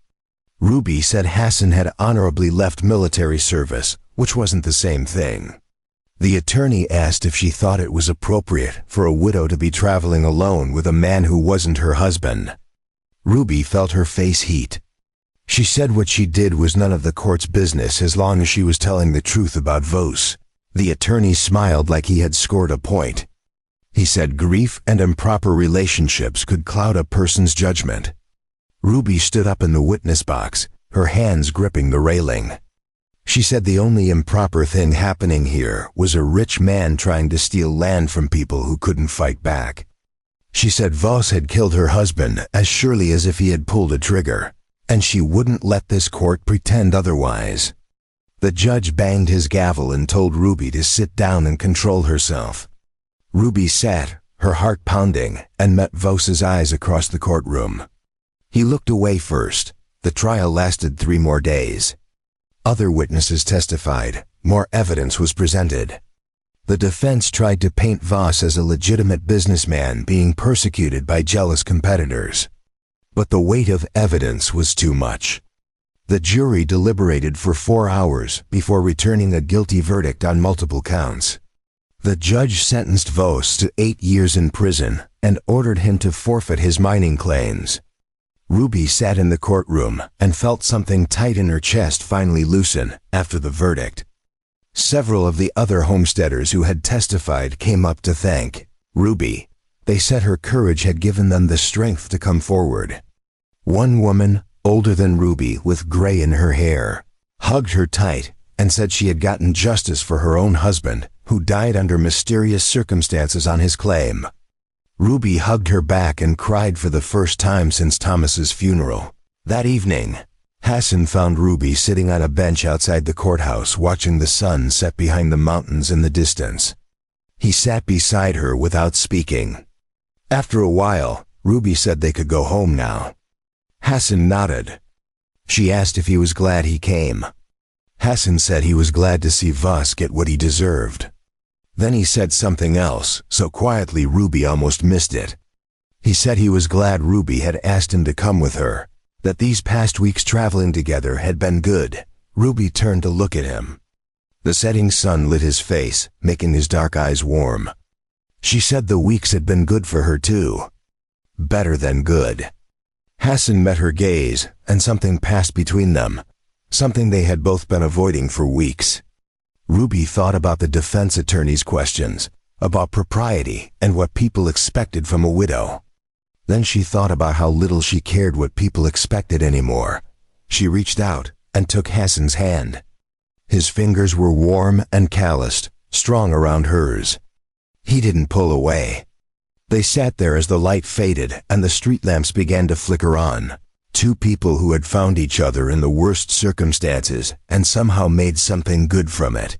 Ruby said Hassan had honorably left military service, which wasn't the same thing. The attorney asked if she thought it was appropriate for a widow to be traveling alone with a man who wasn't her husband. Ruby felt her face heat. She said what she did was none of the court's business as long as she was telling the truth about Voss. The attorney smiled like he had scored a point. He said grief and improper relationships could cloud a person's judgment. Ruby stood up in the witness box, her hands gripping the railing. She said the only improper thing happening here was a rich man trying to steal land from people who couldn't fight back. She said Voss had killed her husband as surely as if he had pulled a trigger, and she wouldn't let this court pretend otherwise. The judge banged his gavel and told Ruby to sit down and control herself. Ruby sat, her heart pounding, and met Voss's eyes across the courtroom. He looked away first. The trial lasted 3 more days. Other witnesses testified. More evidence was presented. The defense tried to paint Voss as a legitimate businessman being persecuted by jealous competitors. But the weight of evidence was too much. The jury deliberated for 4 hours before returning a guilty verdict on multiple counts. The judge sentenced Voss to 8 years in prison and ordered him to forfeit his mining claims. Ruby sat in the courtroom and felt something tight in her chest finally loosen after the verdict. Several of the other homesteaders who had testified came up to thank Ruby. They said her courage had given them the strength to come forward. One woman, older than Ruby with gray in her hair, hugged her tight and said she had gotten justice for her own husband, who died under mysterious circumstances on his claim. Ruby hugged her back and cried for the first time since Thomas's funeral. That evening, Hassan found Ruby sitting on a bench outside the courthouse watching the sun set behind the mountains in the distance. He sat beside her without speaking. After a while, Ruby said they could go home now. Hassan nodded. She asked if he was glad he came. Hassan said he was glad to see Voss get what he deserved. Then he said something else, so quietly Ruby almost missed it. He said he was glad Ruby had asked him to come with her, that these past weeks traveling together had been good. Ruby turned to look at him. The setting sun lit his face, making his dark eyes warm. She said the weeks had been good for her too. Better than good. Hassan met her gaze, and something passed between them, something they had both been avoiding for weeks. Ruby thought about the defense attorney's questions, about propriety and what people expected from a widow. Then she thought about how little she cared what people expected anymore. She reached out and took Hassan's hand. His fingers were warm and calloused, strong around hers. He didn't pull away. They sat there as the light faded and the street lamps began to flicker on. Two people who had found each other in the worst circumstances and somehow made something good from it.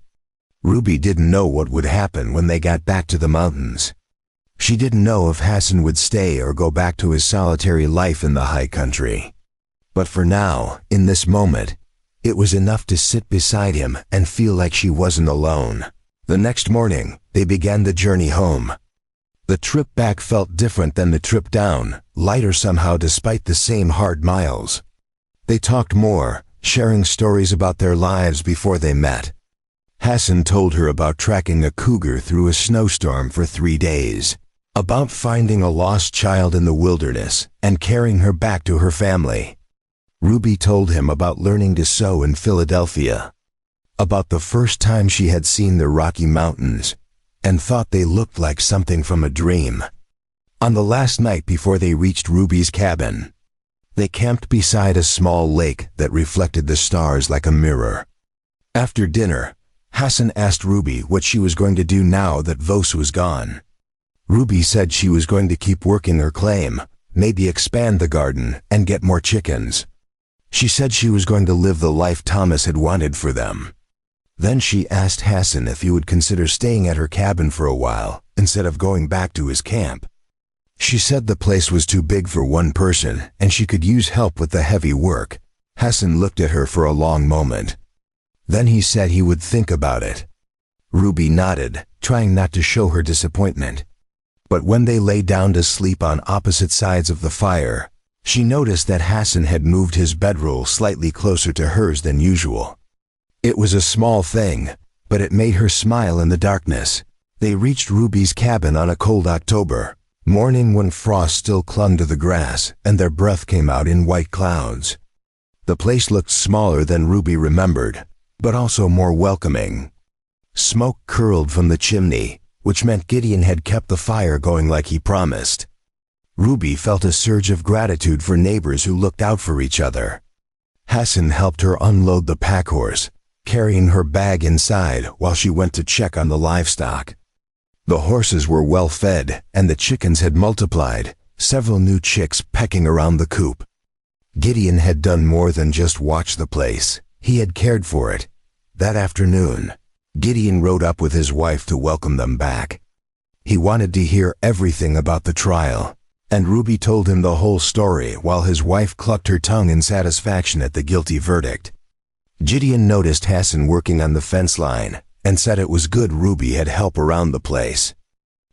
Ruby didn't know what would happen when they got back to the mountains. She didn't know if Hassan would stay or go back to his solitary life in the high country. But for now, in this moment, it was enough to sit beside him and feel like she wasn't alone. The next morning, they began the journey home. The trip back felt different than the trip down, lighter somehow despite the same hard miles. They talked more, sharing stories about their lives before they met. Hassan told her about tracking a cougar through a snowstorm for 3 days, about finding a lost child in the wilderness and carrying her back to her family. Ruby told him about learning to sew in Philadelphia, about the first time she had seen the Rocky Mountains and thought they looked like something from a dream. On the last night before they reached Ruby's cabin, they camped beside a small lake that reflected the stars like a mirror. After dinner, Hassan asked Ruby what she was going to do now that Voss was gone. Ruby said she was going to keep working her claim, maybe expand the garden and get more chickens. She said she was going to live the life Thomas had wanted for them. Then she asked Hassan if he would consider staying at her cabin for a while instead of going back to his camp. She said the place was too big for one person and she could use help with the heavy work. Hassan looked at her for a long moment. Then he said he would think about it. Ruby nodded, trying not to show her disappointment. But when they lay down to sleep on opposite sides of the fire, she noticed that Hassan had moved his bedroll slightly closer to hers than usual. It was a small thing, but it made her smile in the darkness. They reached Ruby's cabin on a cold October morning when frost still clung to the grass and their breath came out in white clouds. The place looked smaller than Ruby remembered, but also more welcoming. Smoke curled from the chimney, which meant Gideon had kept the fire going like he promised. Ruby felt a surge of gratitude for neighbors who looked out for each other. Hassan helped her unload the pack horse, carrying her bag inside while she went to check on the livestock. The horses were well fed and the chickens had multiplied, several new chicks pecking around the coop. Gideon had done more than just watch the place. He had cared for it. That afternoon, Gideon rode up with his wife to welcome them back. He wanted to hear everything about the trial, and Ruby told him the whole story while his wife clucked her tongue in satisfaction at the guilty verdict. Gideon noticed Hassan working on the fence line and said it was good Ruby had help around the place.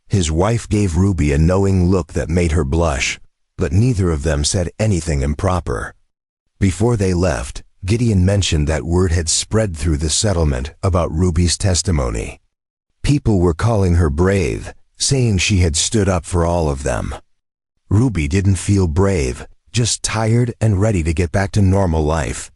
His wife gave Ruby a knowing look that made her blush, but neither of them said anything improper. Before they left, Gideon mentioned that word had spread through the settlement about Ruby's testimony. People were calling her brave, saying she had stood up for all of them. Ruby didn't feel brave, just tired and ready to get back to normal life.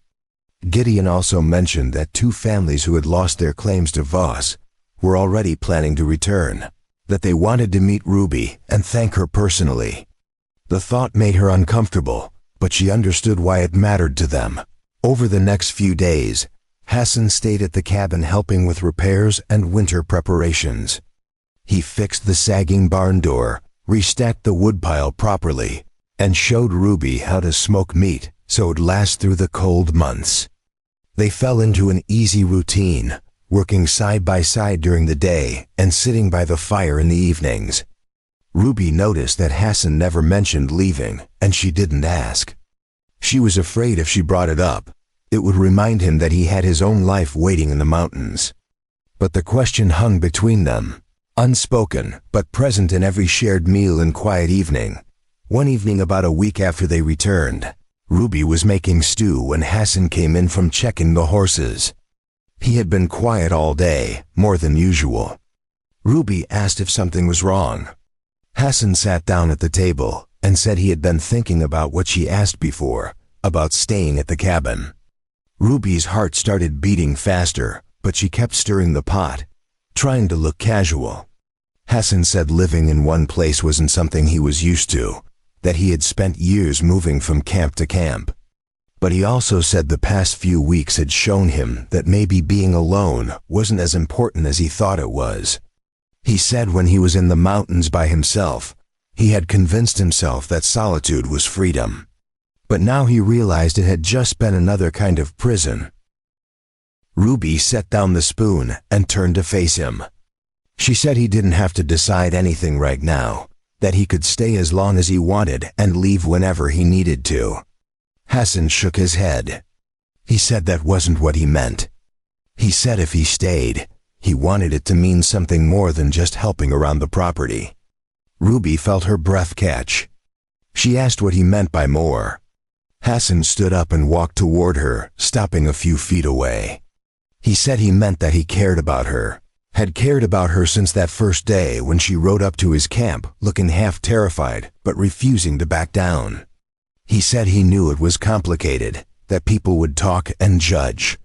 Gideon also mentioned that 2 families who had lost their claims to Voss were already planning to return, that they wanted to meet Ruby and thank her personally. The thought made her uncomfortable, but she understood why it mattered to them. Over the next few days, Hassan stayed at the cabin helping with repairs and winter preparations. He fixed the sagging barn door, restacked the woodpile properly, and showed Ruby how to smoke meat so it'd last through the cold months. They fell into an easy routine, working side by side during the day and sitting by the fire in the evenings. Ruby noticed that Hassan never mentioned leaving, and she didn't ask. She was afraid if she brought it up, it would remind him that he had his own life waiting in the mountains. But the question hung between them, unspoken but present in every shared meal and quiet evening. One evening about a week after they returned, Ruby was making stew when Hassan came in from checking the horses. He had been quiet all day, more than usual. Ruby asked if something was wrong. Hassan sat down at the table and said he had been thinking about what she asked before, about staying at the cabin. Ruby's heart started beating faster, but she kept stirring the pot, trying to look casual. Hassan said living in one place wasn't something he was used to, that he had spent years moving from camp to camp. But he also said the past few weeks had shown him that maybe being alone wasn't as important as he thought it was. He said when he was in the mountains by himself, he had convinced himself that solitude was freedom. But now he realized it had just been another kind of prison. Ruby set down the spoon and turned to face him. She said he didn't have to decide anything right now, that he could stay as long as he wanted and leave whenever he needed to. Hassan shook his head. He said that wasn't what he meant. He said if he stayed, he wanted it to mean something more than just helping around the property. Ruby felt her breath catch. She asked what he meant by more. Hassan stood up and walked toward her, stopping a few feet away. He said he meant that he cared about her, had cared about her since that first day when she rode up to his camp, looking half terrified, but refusing to back down. He said he knew it was complicated, that people would talk and judge.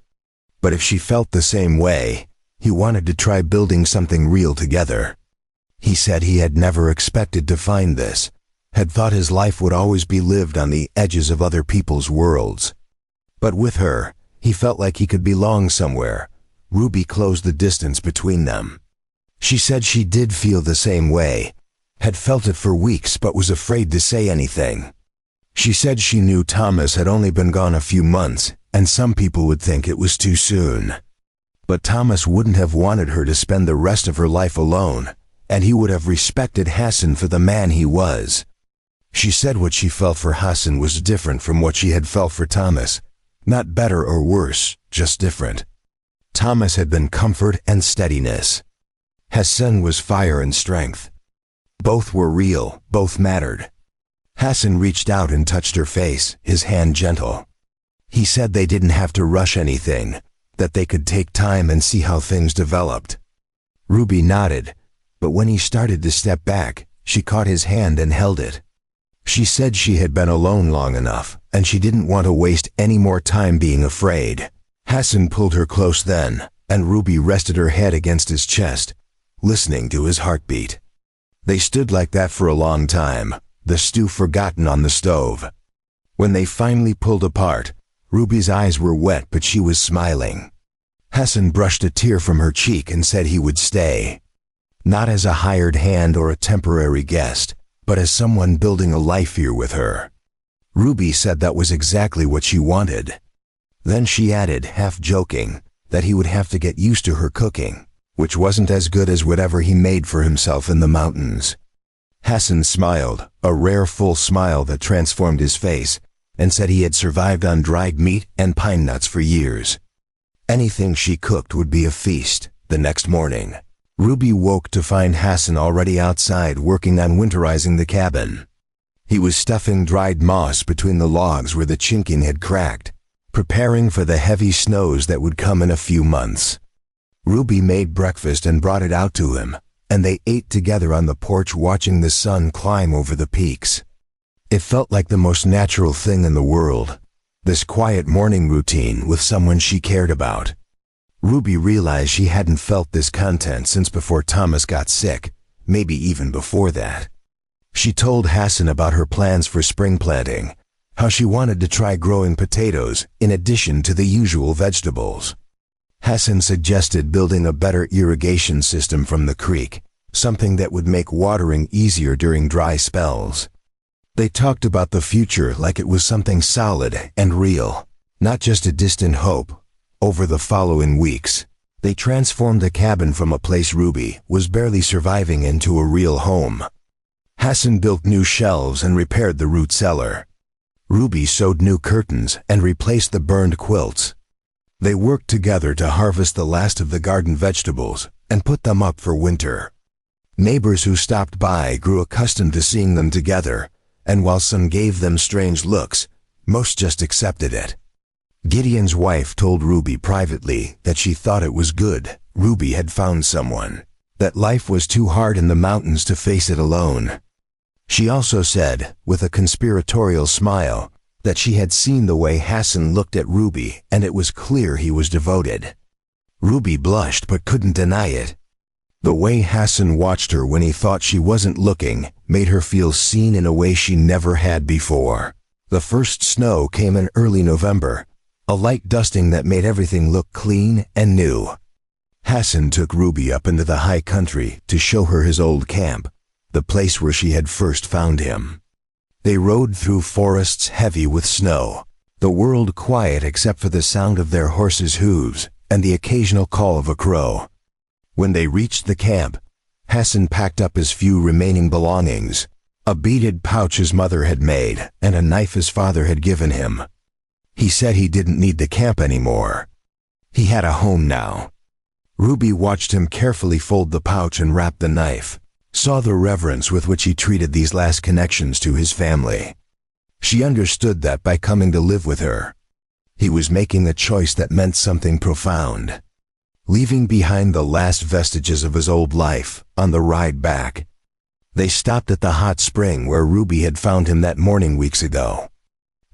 But if she felt the same way, he wanted to try building something real together. He said he had never expected to find this, had thought his life would always be lived on the edges of other people's worlds. But with her, he felt like he could belong somewhere. Ruby closed the distance between them. She said she did feel the same way, had felt it for weeks but was afraid to say anything. She said she knew Thomas had only been gone a few months, and some people would think it was too soon. But Thomas wouldn't have wanted her to spend the rest of her life alone, and he would have respected Hassan for the man he was. She said what she felt for Hassan was different from what she had felt for Thomas. Not better or worse, just different. Thomas had been comfort and steadiness. Hassan was fire and strength. Both were real, both mattered. Hassan reached out and touched her face, his hand gentle. He said they didn't have to rush anything, that they could take time and see how things developed. Ruby nodded, but when he started to step back, she caught his hand and held it. She said she had been alone long enough, and she didn't want to waste any more time being afraid. Hassan pulled her close then, and Ruby rested her head against his chest, listening to his heartbeat. They stood like that for a long time, the stew forgotten on the stove. When they finally pulled apart, Ruby's eyes were wet but she was smiling. Hassan brushed a tear from her cheek and said he would stay. Not as a hired hand or a temporary guest, but as someone building a life here with her. Ruby said that was exactly what she wanted. Then she added, half joking, that he would have to get used to her cooking, which wasn't as good as whatever he made for himself in the mountains. Hassan smiled, a rare full smile that transformed his face, and said he had survived on dried meat and pine nuts for years. Anything she cooked would be a feast. The next morning, Ruby woke to find Hassan already outside working on winterizing the cabin. He was stuffing dried moss between the logs where the chinking had cracked, preparing for the heavy snows that would come in a few months. Ruby made breakfast and brought it out to him, and they ate together on the porch watching the sun climb over the peaks. It felt like the most natural thing in the world, this quiet morning routine with someone she cared about. Ruby realized she hadn't felt this content since before Thomas got sick, maybe even before that. She told Hassan about her plans for spring planting, how she wanted to try growing potatoes in addition to the usual vegetables. Hassan suggested building a better irrigation system from the creek, something that would make watering easier during dry spells. They talked about the future like it was something solid and real, not just a distant hope. Over the following weeks, they transformed the cabin from a place Ruby was barely surviving into a real home. Hassan built new shelves and repaired the root cellar. Ruby sewed new curtains and replaced the burned quilts. They worked together to harvest the last of the garden vegetables and put them up for winter. Neighbors who stopped by grew accustomed to seeing them together, and while some gave them strange looks, most just accepted it. Gideon's wife told Ruby privately that she thought it was good Ruby had found someone, that life was too hard in the mountains to face it alone. She also said, with a conspiratorial smile, that she had seen the way Hassan looked at Ruby and it was clear he was devoted. Ruby blushed but couldn't deny it. The way Hassan watched her when he thought she wasn't looking made her feel seen in a way she never had before. The first snow came in early November, a light dusting that made everything look clean and new. Hassan took Ruby up into the high country to show her his old camp, the place where she had first found him. They rode through forests heavy with snow, the world quiet except for the sound of their horses' hooves and the occasional call of a crow. When they reached the camp, Hassan packed up his few remaining belongings, a beaded pouch his mother had made and a knife his father had given him. He said he didn't need the camp anymore. He had a home now. Ruby watched him carefully fold the pouch and wrap the knife, saw the reverence with which he treated these last connections to his family. She understood that by coming to live with her, he was making a choice that meant something profound. Leaving behind the last vestiges of his old life on the ride back, they stopped at the hot spring where Ruby had found him that morning weeks ago.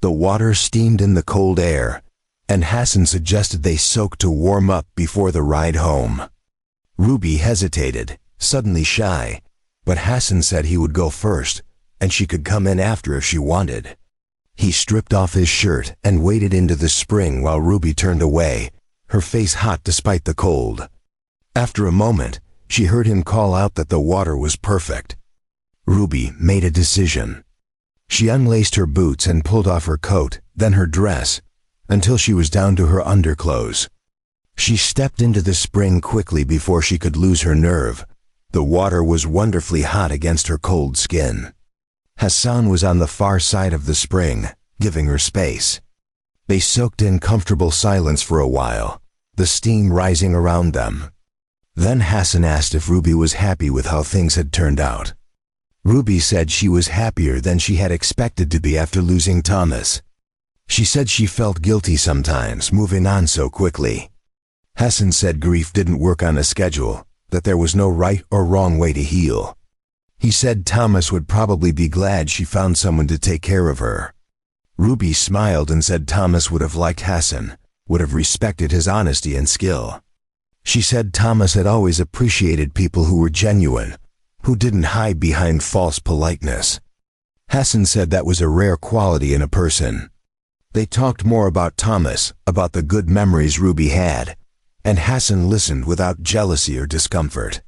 The water steamed in the cold air, and Hassan suggested they soak to warm up before the ride home. Ruby hesitated, suddenly shy, but Hassan said he would go first, and she could come in after if she wanted. He stripped off his shirt and waded into the spring while Ruby turned away, her face hot despite the cold. After a moment, she heard him call out that the water was perfect. Ruby made a decision. She unlaced her boots and pulled off her coat, then her dress, until she was down to her underclothes. She stepped into the spring quickly before she could lose her nerve. The water was wonderfully hot against her cold skin. Hassan was on the far side of the spring, giving her space. They soaked in comfortable silence for a while, the steam rising around them. Then Hassan asked if Ruby was happy with how things had turned out. Ruby said she was happier than she had expected to be after losing Thomas. She said she felt guilty sometimes, moving on so quickly. Hassan said grief didn't work on a schedule, that there was no right or wrong way to heal. He said Thomas would probably be glad she found someone to take care of her. Ruby smiled and said Thomas would have liked Hassan, would have respected his honesty and skill. She said Thomas had always appreciated people who were genuine, who didn't hide behind false politeness. Hassan said that was a rare quality in a person. They talked more about Thomas, about the good memories Ruby had, and Hassan listened without jealousy or discomfort.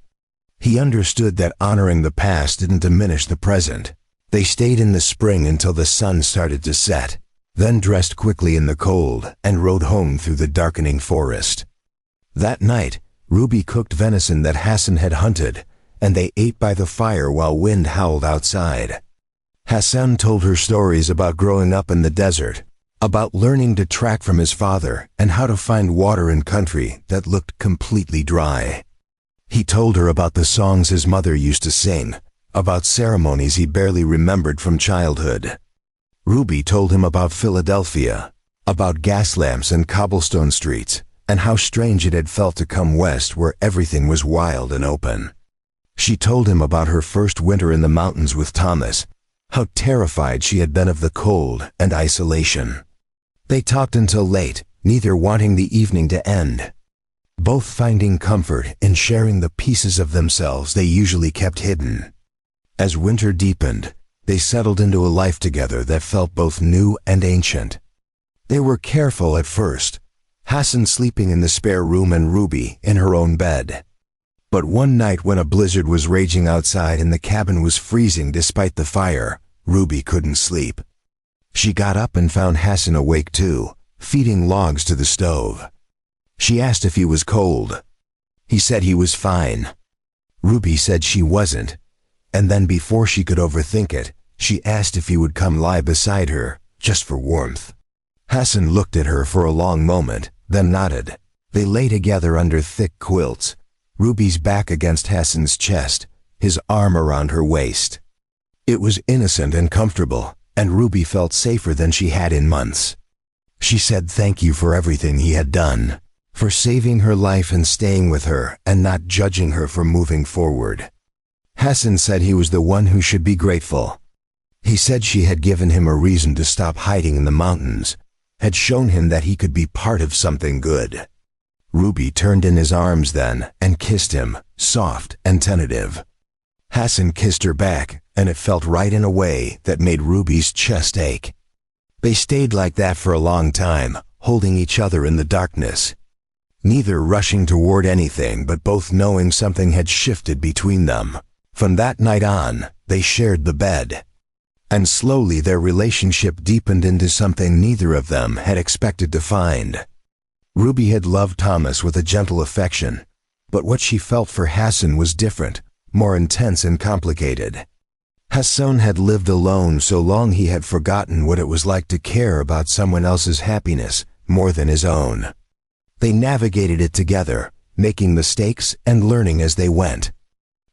He understood that honoring the past didn't diminish the present. They stayed in the spring until the sun started to set, then dressed quickly in the cold and rode home through the darkening forest. That night, Ruby cooked venison that Hassan had hunted, and they ate by the fire while wind howled outside. Hassan told her stories about growing up in the desert, about learning to track from his father and how to find water in country that looked completely dry. He told her about the songs his mother used to sing, about ceremonies he barely remembered from childhood. Ruby told him about Philadelphia, about gas lamps and cobblestone streets, and how strange it had felt to come west where everything was wild and open. She told him about her first winter in the mountains with Thomas, how terrified she had been of the cold and isolation. They talked until late, neither wanting the evening to end, both finding comfort in sharing the pieces of themselves they usually kept hidden. As winter deepened, they settled into a life together that felt both new and ancient. They were careful at first, Hassan sleeping in the spare room and Ruby in her own bed. But one night when a blizzard was raging outside and the cabin was freezing despite the fire, Ruby couldn't sleep. She got up and found Hassan awake too, feeding logs to the stove. She asked if he was cold. He said he was fine. Ruby said she wasn't, and then before she could overthink it, she asked if he would come lie beside her, just for warmth. Hassan looked at her for a long moment, then nodded. They lay together under thick quilts, Ruby's back against Hassan's chest, his arm around her waist. It was innocent and comfortable, and Ruby felt safer than she had in months. She said thank you for everything he had done, for saving her life and staying with her and not judging her for moving forward. Hassan said he was the one who should be grateful. He said she had given him a reason to stop hiding in the mountains, had shown him that he could be part of something good. Ruby turned in his arms then and kissed him, soft and tentative. Hassan kissed her back, and it felt right in a way that made Ruby's chest ache. They stayed like that for a long time, holding each other in the darkness. Neither rushing toward anything but both knowing something had shifted between them. From that night on, they shared the bed. And slowly their relationship deepened into something neither of them had expected to find. Ruby had loved Thomas with a gentle affection, but what she felt for Hassan was different, more intense and complicated. Hassan had lived alone so long he had forgotten what it was like to care about someone else's happiness more than his own. They navigated it together, making mistakes and learning as they went.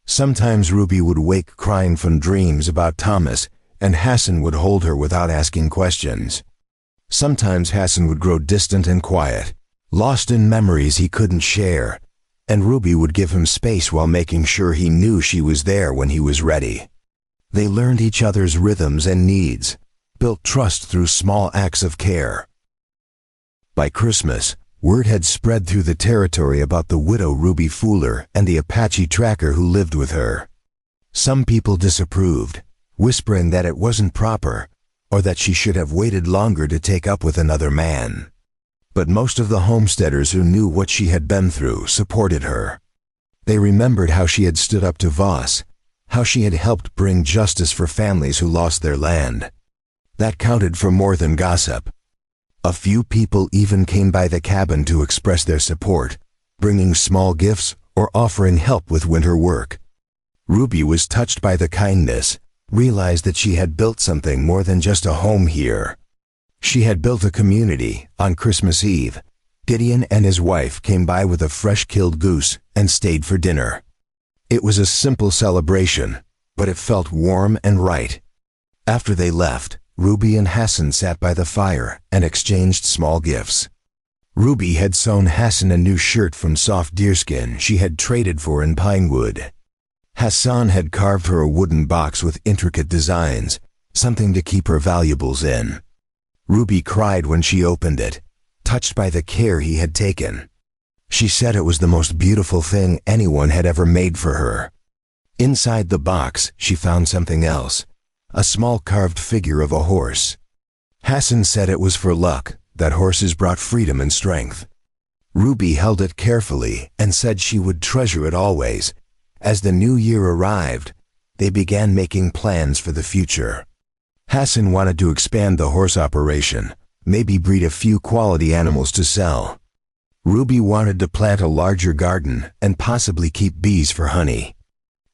Sometimes Ruby would wake crying from dreams about Thomas, and Hassan would hold her without asking questions. Sometimes Hassan would grow distant and quiet, lost in memories he couldn't share, and Ruby would give him space while making sure he knew she was there when he was ready. They learned each other's rhythms and needs, built trust through small acts of care. By Christmas, word had spread through the territory about the widow Ruby Fuller and the Apache tracker who lived with her. Some people disapproved, whispering that it wasn't proper, or that she should have waited longer to take up with another man. But most of the homesteaders who knew what she had been through supported her. They remembered how she had stood up to Voss, how she had helped bring justice for families who lost their land. That counted for more than gossip. A few people even came by the cabin to express their support, bringing small gifts or offering help with winter work. Ruby was touched by the kindness, realized that she had built something more than just a home here. She had built a community. On Christmas Eve, Gideon and his wife came by with a fresh-killed goose and stayed for dinner. It was a simple celebration, but it felt warm and right. After they left, Ruby and Hassan sat by the fire and exchanged small gifts. Ruby had sewn Hassan a new shirt from soft deerskin she had traded for in pine wood. Hassan had carved her a wooden box with intricate designs, something to keep her valuables in. Ruby cried when she opened it, touched by the care he had taken. She said it was the most beautiful thing anyone had ever made for her. Inside the box, she found something else, a small carved figure of a horse. Hassan said it was for luck, that horses brought freedom and strength. Ruby held it carefully and said she would treasure it always. As the new year arrived, they began making plans for the future. Hassan wanted to expand the horse operation, maybe breed a few quality animals to sell. Ruby wanted to plant a larger garden and possibly keep bees for honey.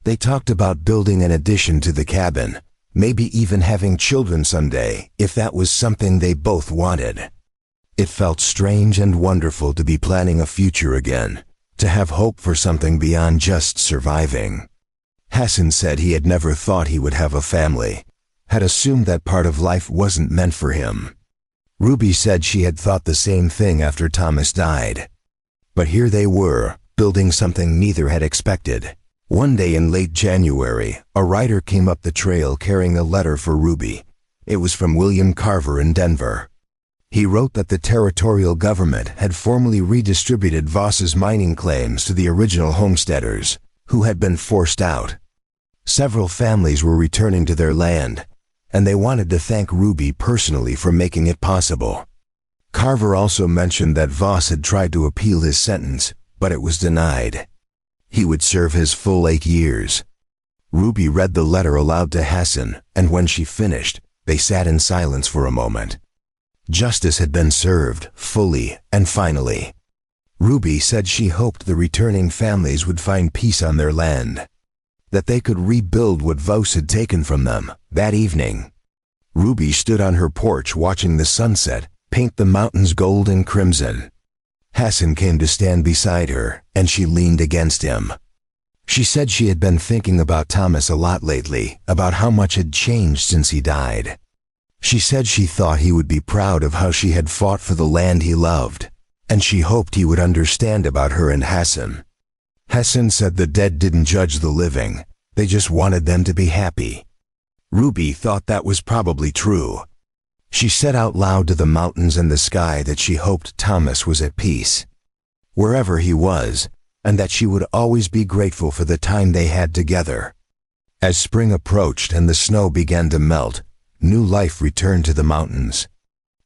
They talked about building an addition to the cabin, maybe even having children someday, if that was something they both wanted. It felt strange and wonderful to be planning a future again, to have hope for something beyond just surviving. Hassan said he had never thought he would have a family, had assumed that part of life wasn't meant for him. Ruby said she had thought the same thing after Thomas died. But here they were, building something neither had expected. One day in late January, a rider came up the trail carrying a letter for Ruby. It was from William Carver in Denver. He wrote that the territorial government had formally redistributed Voss's mining claims to the original homesteaders, who had been forced out. Several families were returning to their land, and they wanted to thank Ruby personally for making it possible. Carver also mentioned that Voss had tried to appeal his sentence, but it was denied. He would serve his full 8 years. Ruby read the letter aloud to Hassan, and when she finished, they sat in silence for a moment. Justice had been served, fully and finally. Ruby said she hoped the returning families would find peace on their land, that they could rebuild what Voss had taken from them. That evening, Ruby stood on her porch watching the sunset paint the mountains gold and crimson. Hassan came to stand beside her, and she leaned against him. She said she had been thinking about Thomas a lot lately, about how much had changed since he died. She said she thought he would be proud of how she had fought for the land he loved, and she hoped he would understand about her and Hassan. Hassan said the dead didn't judge the living, they just wanted them to be happy. Ruby thought that was probably true. She said out loud to the mountains and the sky that she hoped Thomas was at peace, wherever he was, and that she would always be grateful for the time they had together. As spring approached and the snow began to melt, new life returned to the mountains.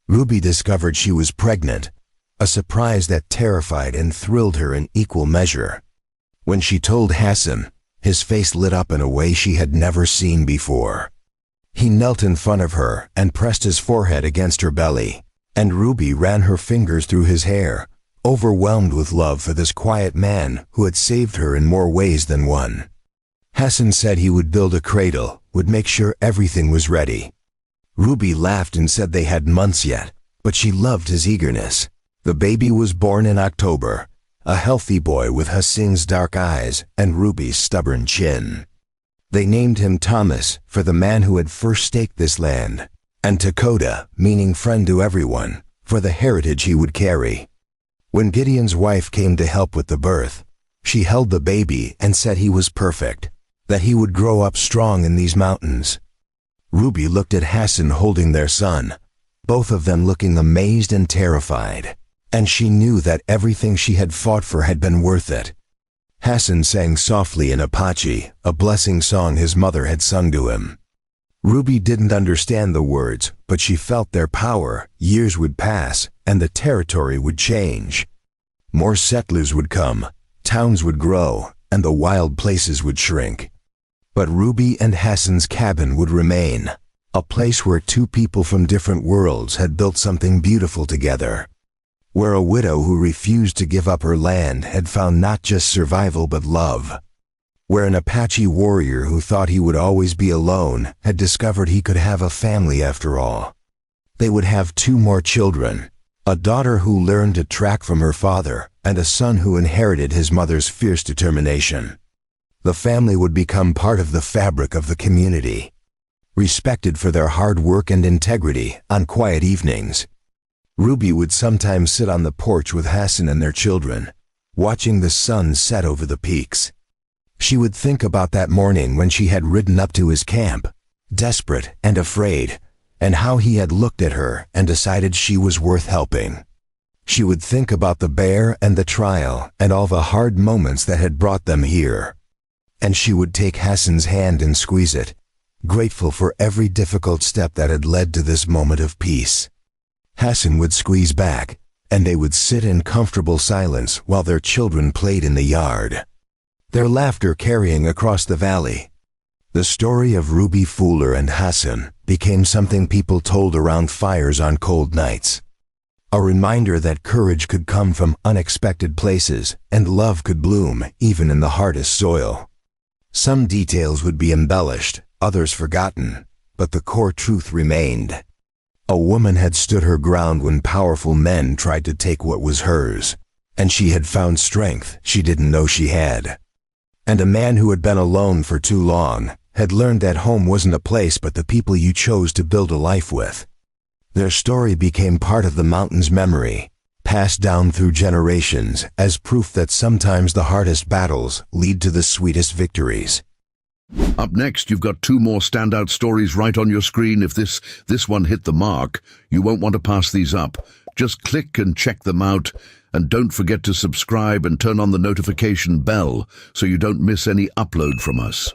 Ruby discovered she was pregnant, a surprise that terrified and thrilled her in equal measure. When she told Hassan, his face lit up in a way she had never seen before. He knelt in front of her and pressed his forehead against her belly, and Ruby ran her fingers through his hair, overwhelmed with love for this quiet man who had saved her in more ways than one. Hassan said he would build a cradle, would make sure everything was ready. Ruby laughed and said they had months yet, but she loved his eagerness. The baby was born in October, a healthy boy with Hassan's dark eyes and Ruby's stubborn chin. They named him Thomas for the man who had first staked this land, and Dakota, meaning friend to everyone, for the heritage he would carry. When Gideon's wife came to help with the birth, she held the baby and said he was perfect, that he would grow up strong in these mountains. Ruby looked at Hassan holding their son, both of them looking amazed and terrified, and she knew that everything she had fought for had been worth it. Hassan sang softly in Apache, a blessing song his mother had sung to him. Ruby didn't understand the words, but she felt their power. Years would pass, and the territory would change. More settlers would come, towns would grow, and the wild places would shrink. But Ruby and Hassan's cabin would remain, a place where two people from different worlds had built something beautiful together, where a widow who refused to give up her land had found not just survival but love, where an Apache warrior who thought he would always be alone had discovered he could have a family after all. They would have 2 more children, a daughter who learned to track from her father, and a son who inherited his mother's fierce determination. The family would become part of the fabric of the community, respected for their hard work and integrity. On quiet evenings, Ruby would sometimes sit on the porch with Hassan and their children, watching the sun set over the peaks. She would think about that morning when she had ridden up to his camp, desperate and afraid, and how he had looked at her and decided she was worth helping. She would think about the bear and the trial and all the hard moments that had brought them here. And she would take Hassan's hand and squeeze it, grateful for every difficult step that had led to this moment of peace. Hassan would squeeze back, and they would sit in comfortable silence while their children played in the yard, their laughter carrying across the valley. The story of Ruby Fuller and Hassan became something people told around fires on cold nights, a reminder that courage could come from unexpected places and love could bloom even in the hardest soil. Some details would be embellished, others forgotten, but the core truth remained. A woman had stood her ground when powerful men tried to take what was hers, and she had found strength she didn't know she had. And a man who had been alone for too long had learned that home wasn't a place but the people you chose to build a life with. Their story became part of the mountain's memory, passed down through generations as proof that sometimes the hardest battles lead to the sweetest victories. Up next, you've got 2 more standout stories right on your screen. If this one hit the mark, you won't want to pass these up. Just click and check them out. And don't forget to subscribe and turn on the notification bell so you don't miss any upload from us.